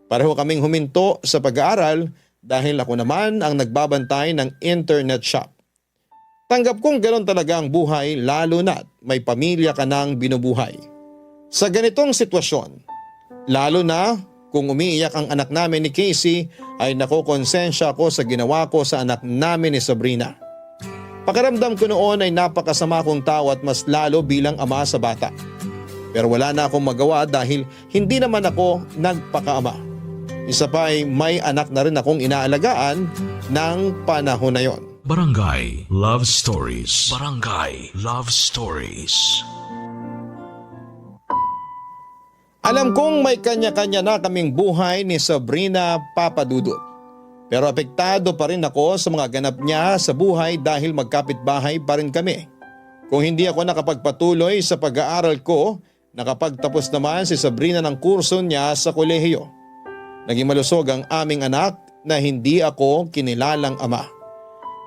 Pareho kaming huminto sa pag-aaral dahil ako naman ang nagbabantay ng internet shop. Tanggap kong gano'n talaga ang buhay lalo na't may pamilya ka nang binubuhay. Sa ganitong sitwasyon, lalo na kung umiiyak ang anak namin ni Casey ay nakokonsensya ako sa ginawa ko sa anak namin ni Sabrina. Pakiramdam ko noon ay napakasama kong tao at mas lalo bilang ama sa bata. Pero wala na akong magawa dahil hindi naman ako nagpakaama. Isa pa ay may anak na rin akong inaalagaan ng panahon na yon. Barangay Love Stories. Barangay Love Stories. Alam kong may kanya-kanya na kaming buhay ni Sabrina Papadudut. Pero apektado pa rin ako sa mga ganap niya sa buhay dahil magkapitbahay pa rin kami. Kung hindi ako nakapagpatuloy sa pag-aaral ko, nakapagtapos naman si Sabrina ng kurso niya sa kolehiyo. Naging malusog ang aming anak na hindi ako kinilalang ama.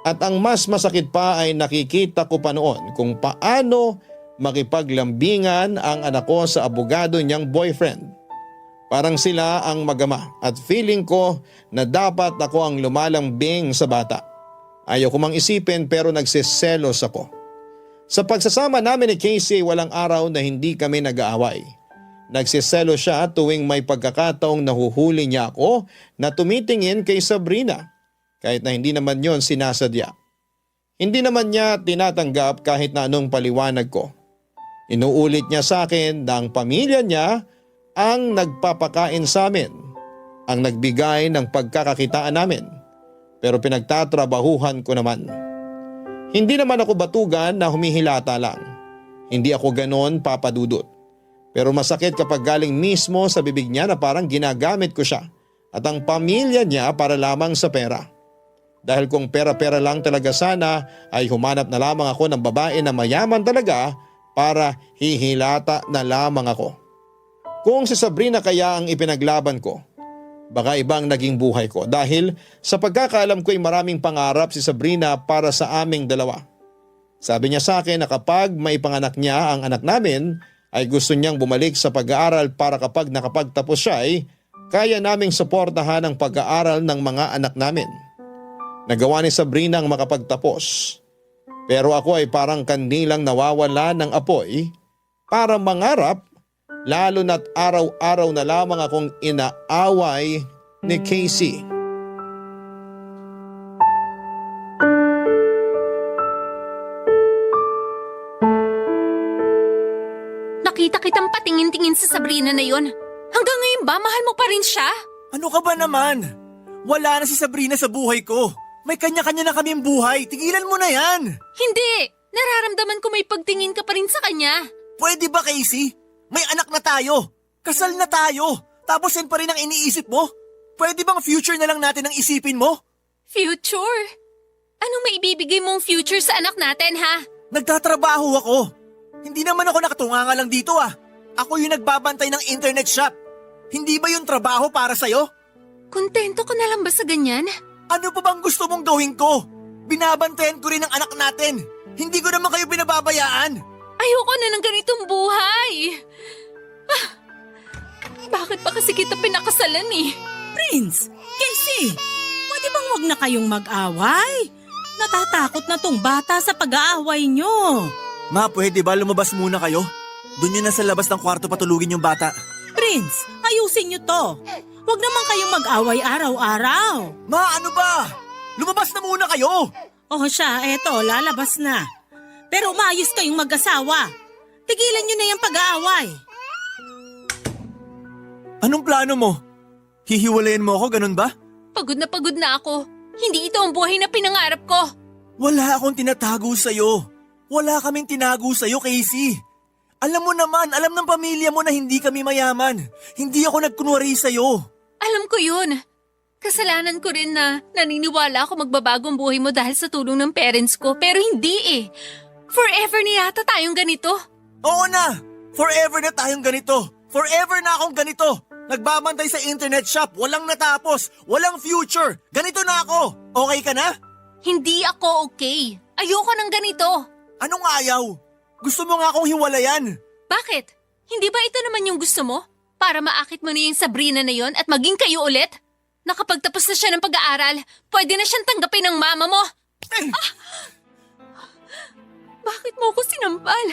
At ang mas masakit pa ay nakikita ko pa noon kung paano makipaglambingan ang anak ko sa abogado niyang boyfriend. Parang sila ang magama at feeling ko na dapat ako ang lumalambing sa bata. Ayaw ko mang isipin pero nagsiselos ako. Sa pagsasama namin ni Casey walang araw na hindi kami nag-aaway. Nagsiselo siya tuwing may pagkakataong nahuhuli niya ako na tumitingin kay Sabrina. Kahit na hindi naman yon sinasadya. Hindi naman niya tinatanggap kahit na anong paliwanag ko. Inuulit niya sa akin na ang pamilya niya ang nagpapakain sa amin, ang nagbigay ng pagkakakitaan namin. Pero pinagtatrabahuhan ko naman. Hindi naman ako batugan na humihilata lang. Hindi ako ganon papadudot. Pero masakit kapag galing mismo sa bibig niya na parang ginagamit ko siya at ang pamilya niya para lamang sa pera. Dahil kung pera-pera lang talaga sana ay humanap na lamang ako ng babae na mayaman talaga para hihilata na lamang ako. Kung si Sabrina kaya ang ipinaglaban ko, baka ibang naging buhay ko dahil sa pagkakaalam ko ay maraming pangarap si Sabrina para sa aming dalawa. Sabi niya sa akin na kapag maipanganak niya ang anak namin ay gusto niyang bumalik sa pag-aaral para kapag nakapagtapos siya ay kaya naming suportahan ang pag-aaral ng mga anak namin. Nagawa ni Sabrina ang makapagtapos. Pero ako ay parang kandilang nawawala ng apoy para mangarap lalo na't araw-araw na lamang akong inaaway ni Casey. Nakita kitang patingin-tingin sa Sabrina na yon. Hanggang ngayon ba, mahal mo pa rin siya? Ano ka ba naman? Wala na si Sabrina sa buhay ko. May kanya-kanya na kaming buhay. Tigilan mo na yan. Hindi! Nararamdaman ko may pagtingin ka pa rin sa kanya. Pwede ba, Casey? May anak na tayo. Kasal na tayo. Tapos yan pa rin ang iniisip mo? Pwede bang future na lang natin ang isipin mo? Future? Anong maibibigay mong future sa anak natin, ha? Nagtatrabaho ako. Hindi naman ako nakatunganga lang dito ah. Ako yung nagbabantay ng internet shop. Hindi ba yung trabaho para sa'yo? Kontento ka na lang ba sa ganyan? Ano pa bang gusto mong gawin ko? Binabantayan ko rin ang anak natin. Hindi ko naman kayo binababayaan. Ayoko na ng ganitong buhay. Bakit pa kasi kita pinakasalan eh? Prince, Casey, pwede bang wag na kayong mag-away? Natatakot na tong bata sa pag-aaway nyo. Ma, pwede ba lumabas muna kayo? Doon yun na sa labas ng kwarto patulugin yung bata. Prince, ayusin nyo to. Wag naman kayong mag-away araw-araw. Ma, ano ba? Lumabas na muna kayo! O siya, eto, lalabas na. Pero maayos kayong mag-asawa. Tigilan nyo na yung pag-aaway. Anong plano mo? Hihiwalayin mo ako, ganun ba? Pagod na ako. Hindi ito ang buhay na pinangarap ko. Wala akong tinatago sa'yo. Wala kaming tinago sa'yo, Casey. Alam mo naman, alam ng pamilya mo na hindi kami mayaman. Hindi ako nagkunwari sa'yo. Alam ko yun. Kasalanan ko rin na naniniwala ako magbabagong buhay mo dahil sa tulong ng parents ko. Pero hindi eh. Forever na yata tayong ganito. Oo na! Forever na tayong ganito. Forever na akong ganito. Nagbabantay sa internet shop, walang natapos, walang future. Ganito na ako. Okay ka na? Hindi ako okay. Ayoko ng ganito. Anong ayaw? Gusto mo nga akong hiwalayan. Bakit? Hindi ba ito naman yung gusto mo? Para maakit mo na yung Sabrina na yon at maging kayo ulit? Nakapagtapos na siya ng pag-aaral, pwede na siyang tanggapin ng mama mo. Bakit mo ako sinampal?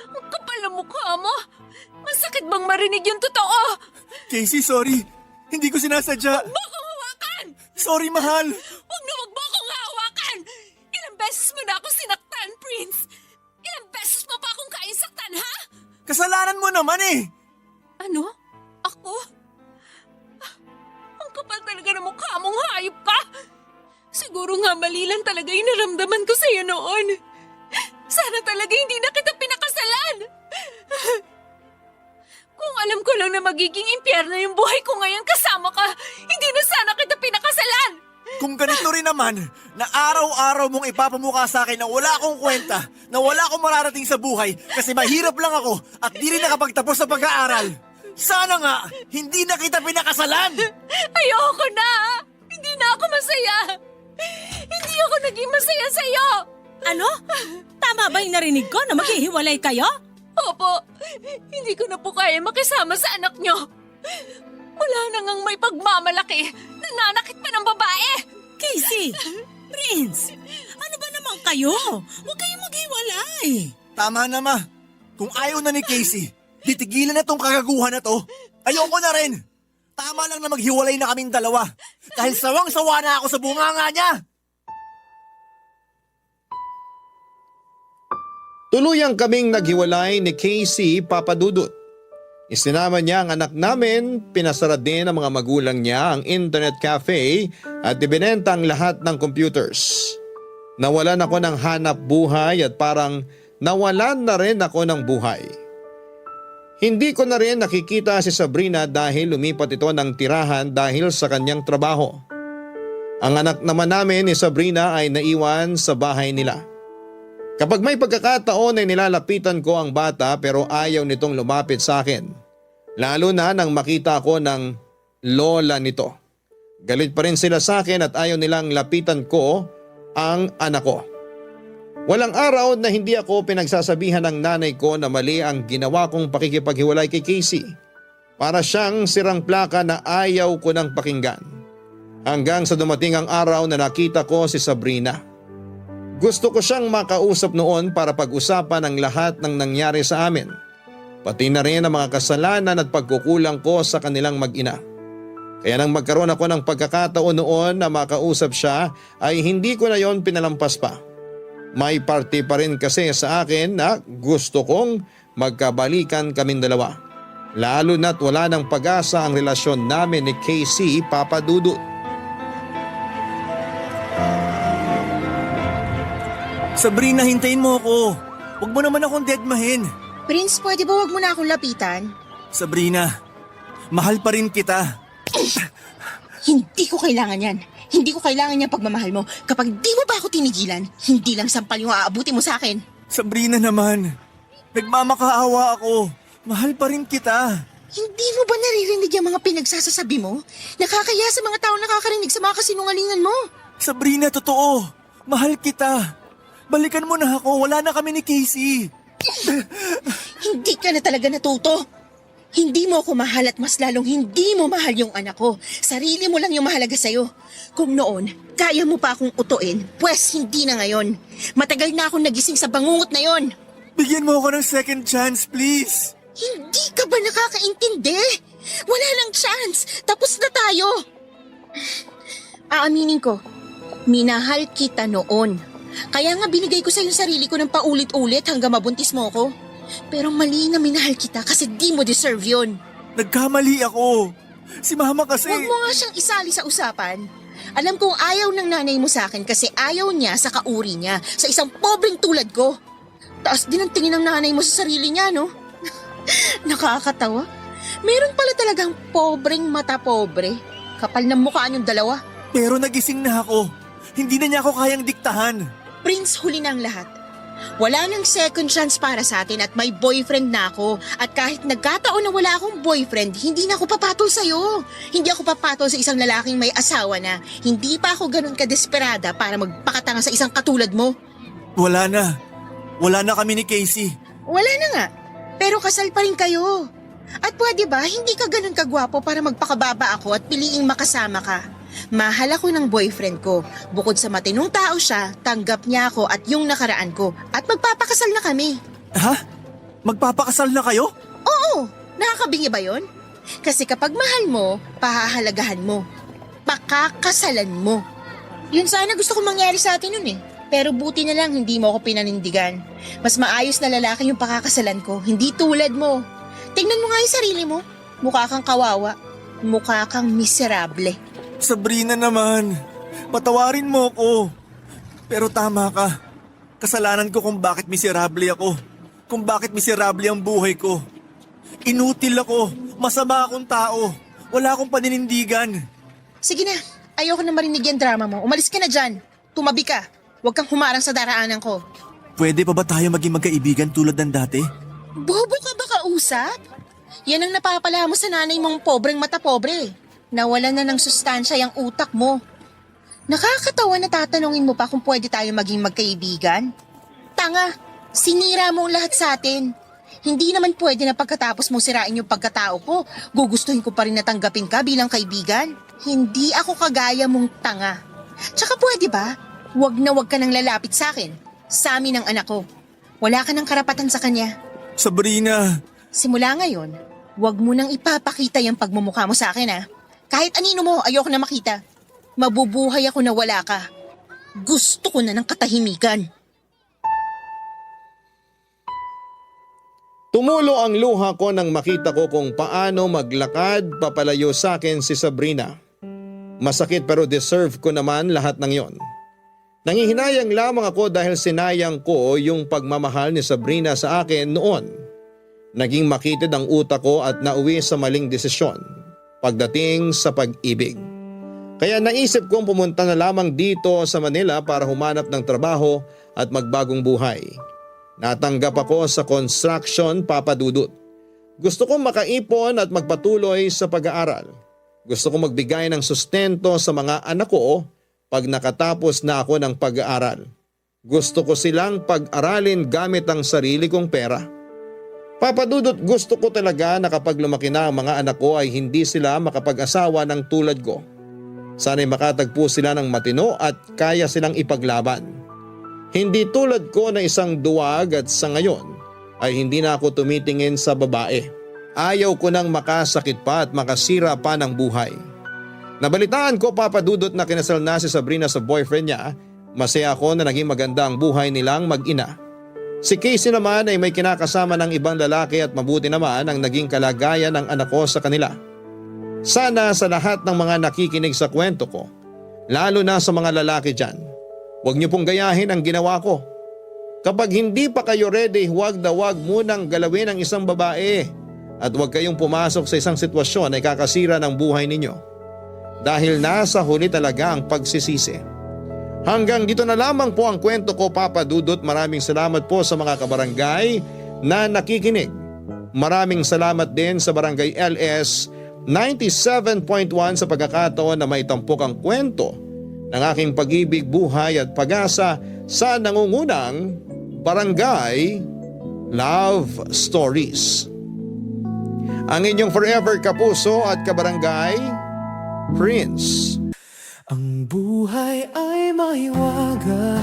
Ang kapal na mukha mo. Masakit bang marinig yung totoo? Casey, sorry. Hindi ko sinasadya. Huwag mo akong hawakan! Sorry, mahal. Huwag mo akong hawakan! Ilang beses mo na ako sinaktan, Prince! Ilang beses mo pa akong kaisaktan, ha? Kasalanan mo naman eh. Ano? Ako? Ang kapal talaga ng mukha mong hayop ka! Siguro nga mali lang talaga yung naramdaman ko sa'yo noon. Sana talaga hindi na kita pinakasalan! Kung alam ko lang na magiging impyerno yung buhay ko ngayon kasama ka, hindi na sana kita pinakasalan! Kung ganito rin naman, na araw-araw mong ipapamukha sa akin na wala akong kwenta, na wala akong mararating sa buhay kasi mahirap lang ako at di rin nakapagtapos sa pag-aaral. Sana nga, hindi na kita pinakasalan! Ayoko na! Hindi na ako masaya! Hindi ako naging masaya sa'yo! Ano? Tama ba yung narinig ko na maghihiwalay kayo? Opo, hindi ko na po kaya makisama sa anak nyo. Wala na ngang may pagmamalaki. Nananakit pa ng babae. Casey! Prince! Ano ba naman kayo? Huwag kayong maghiwalay. Tama na, ma. Kung ayaw na ni Casey, titigilan na tong kagaguhan na to. Ayoko na rin. Tama lang na maghiwalay na kaming dalawa. Dahil sawang-sawa na ako sa bunganga niya. Tuluyang kaming naghiwalay ni Casey Papadudut. Isinama niya ang anak namin, pinasara din ng mga magulang niya ang internet cafe at ibinenta ang lahat ng computers. Nawalan ako ng hanap buhay at parang nawalan na rin ako ng buhay. Hindi ko na rin nakikita si Sabrina dahil lumipat ito ng tirahan dahil sa kanyang trabaho. Ang anak naman namin ni Sabrina ay naiwan sa bahay nila. Kapag may pagkakataon ay nilalapitan ko ang bata pero ayaw nitong lumapit sa akin. Lalo na nang makita ko ng lola nito. Galit pa rin sila sa akin at ayaw nilang lapitan ko ang anak ko. Walang araw na hindi ako pinagsasabihan ng nanay ko na mali ang ginawa kong pakikipaghiwalay kay Casey. Para siyang sirang plaka na ayaw ko ng pakinggan. Hanggang sa dumating ang araw na nakita ko si Sabrina. Gusto ko siyang makausap noon para pag-usapan ang lahat ng nangyari sa amin. Pati na rin ang mga kasalanan at pagkukulang ko sa kanilang mag-ina. Kaya nang magkaroon ako ng pagkakataon noon na makausap siya ay hindi ko na yon pinalampas pa. May parte pa rin kasi sa akin na gusto kong magkabalikan kaming dalawa. Lalo na't wala ng pag-asa ang relasyon namin ni Casey Papadudut. Sabrina, hintayin mo ako. Huwag mo naman akong deadmahin. Prince, pwede ba wag mo na akong lapitan? Sabrina, mahal pa rin kita. Hindi ko kailangan yan. Hindi ko kailangan yung pagmamahal mo. Kapag di mo ba ako tinigilan, hindi lang sampal yung aabuti mo sa akin. Sabrina naman, nagmamakaawa ako. Mahal pa rin kita. Hindi mo ba naririnig yung mga pinagsasasabi mo? Nakakaya sa mga taong nakakarinig sa mga kasinungalingan mo. Sabrina, totoo. Mahal kita. Balikan mo na ako. Wala na kami ni Casey. Hindi ka na talaga natuto. Hindi mo ako mahal at mas lalong hindi mo mahal yung anak ko. Sarili mo lang yung mahalaga sa'yo. Kung noon, kaya mo pa akong utuin, pwes hindi na ngayon. Matagal na akong nagising sa bangungot na yon. Bigyan mo ako ng second chance, please. Hindi ka ba nakakaintindi? Wala nang chance. Tapos na tayo. Aaminin ko, minahal kita noon. Kaya nga binigay ko sa yung sarili ko ng paulit-ulit hanggang mabuntis mo ko. Pero mali na minahal kita kasi di mo deserve yun. Nagkamali ako. Si mama kasi... Huwag mo nga siyang isali sa usapan. Alam kong ayaw ng nanay mo sa akin kasi ayaw niya sa kauri niya, sa isang pobreng tulad ko. Taas din ang tingin ng nanay mo sa sarili niya, no? Nakakatawa. Meron pala talagang pobreng mata pobre. Kapal ng mukha niyong dalawa. Pero nagising na ako. Hindi na niya ako kayang diktahan. Prince, huli na ang lahat. Wala nang second chance para sa atin at may boyfriend na ako. At kahit nagkataon na wala akong boyfriend, hindi na ako papatol sa'yo. Hindi ako papatol sa isang lalaking may asawa na. Hindi pa ako ganun kadesperada para magpakatanga sa isang katulad mo. Wala na. Wala na kami ni Casey. Wala na nga. Pero kasal pa rin kayo. At pwede ba, hindi ka ganun kagwapo para magpakababa ako at piliing makasama ka? Mahal ako ng boyfriend ko. Bukod sa matinong tao siya, tanggap niya ako at yung nakaraan ko. At magpapakasal na kami. Ha? Magpapakasal na kayo? Oo, nakakabingi ba yon? Kasi kapag mahal mo, pahahalagahan mo. Pakakasalan mo. Yun sana gusto ko mangyari sa atin nun eh. Pero buti na lang hindi mo ako pinanindigan. Mas maayos na lalaki yung pakakasalan ko, hindi tulad mo. Tingnan mo nga yung sarili mo. Mukha kang kawawa. Mukha kang miserable. Sabrina naman, patawarin mo ko. Pero tama ka. Kasalanan ko kung bakit miserable ako. Kung bakit miserable ang buhay ko. Inutil ako. Masama akong tao. Wala akong paninindigan. Sige na, ayoko na marinig yung drama mo. Umalis ka na dyan. Tumabi ka. Huwag kang humarang sa daraanan ko. Pwede pa ba tayo maging magkaibigan tulad ng dati? Bobo ka ba kausap? Yan ang napapala mo sa nanay mong pobreng mata pobre. Nawalan na ng sustansya yung utak mo. Nakakatawa na tatanungin mo pa kung pwede tayo maging magkaibigan. Tanga, sinira mo ang lahat sa atin. Hindi naman pwede na pagkatapos mo sirain yung pagkatao ko, gugustuhin ko pa rin na tanggapin ka bilang kaibigan. Hindi ako kagaya mong tanga. Tsaka pwede ba, wag na wag ka nang lalapit sa akin. Sa amin ang anak ko. Wala ka ng karapatan sa kanya. Sabrina! Simula ngayon, wag mo nang ipapakita yung pagmumukha mo sa akin ha. Kahit anino mo, ayoko na makita. Mabubuhay ako na wala ka. Gusto ko na ng katahimikan. Tumulo ang luha ko nang makita ko kung paano maglakad papalayo sa akin si Sabrina. Masakit pero deserve ko naman lahat ng yon. Nangihinayang lamang ako dahil sinayang ko yung pagmamahal ni Sabrina sa akin noon. Naging makitid ang utak ko at nauwi sa maling desisyon pagdating sa pag-ibig. Kaya naisip kong pumunta na lamang dito sa Manila para humanap ng trabaho at magbagong buhay. Natanggap ako sa construction, Papa Dudut. Gusto kong makaipon at magpatuloy sa pag-aaral. Gusto kong magbigay ng sustento sa mga anak ko pag nakatapos na ako ng pag-aaral. Gusto ko silang pag-aralin gamit ang sarili kong pera. Papa Dudut, gusto ko talaga na kapag lumaki na ang mga anak ko ay hindi sila makapag-asawa ng tulad ko. Sana'y makatagpo sila ng matino at kaya silang ipaglaban. Hindi tulad ko na isang duwag at sa ngayon ay hindi na ako tumitingin sa babae. Ayaw ko nang makasakit pa at makasira pa ng buhay. Nabalitaan ko, Papa Dudut, na kinasal na si Sabrina sa boyfriend niya. Masaya ako na naging maganda ang buhay nilang mag-ina. Si Casey naman ay may kinakasama ng ibang lalaki at mabuti naman ang naging kalagayan ng anak ko sa kanila. Sana sa lahat ng mga nakikinig sa kwento ko, lalo na sa mga lalaki dyan, huwag niyo pong gayahin ang ginawa ko. Kapag hindi pa kayo ready, huwag na huwag munang galawin ang isang babae at huwag kayong pumasok sa isang sitwasyon na ikakasira ng buhay ninyo. Dahil nasa huli talaga ang pagsisisi. Hanggang dito na lamang po ang kwento ko, Papa Dudut. Maraming salamat po sa mga kabarangay na nakikinig. Maraming salamat din sa Barangay LS 97.1 sa pagkakataon na may tampok ang kwento ng aking pag-ibig, buhay at pag-asa sa nangungunang Barangay Love Stories. Ang inyong forever kapuso at kabarangay, Prince. Ang buhay ay mahiwaga,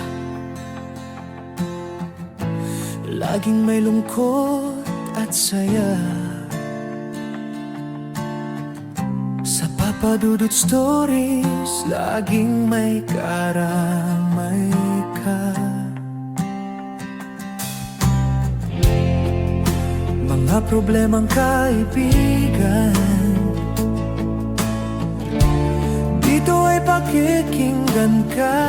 laging may lungkot at saya. Sa Papa Dudut Stories, laging may karamay ka. Mga problemang kaibigan, dito ay pakikinggan ka.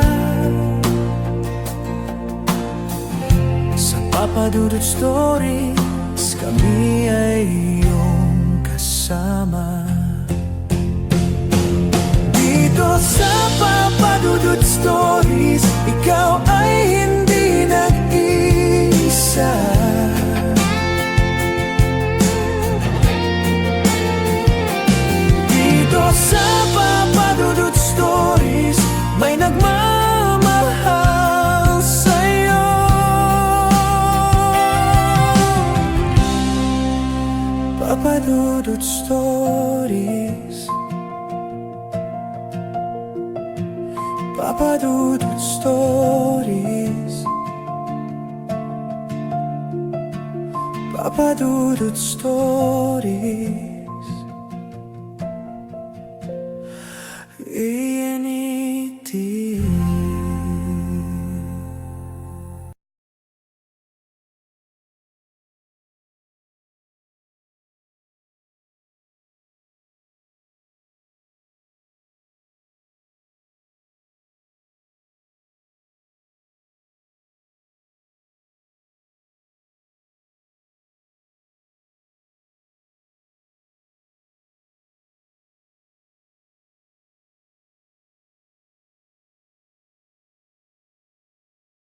Sa Papa Dudut Stories, kami ay iyong kasama. Dito sa Papa Dudut Stories, ikaw ay hindi nag-iisa. Dito sa Papa Dudut Stories, may nagmamahal sa'yo. Papa Dudut Stories. Papa Dudut Stories. Papa Dudut Stories.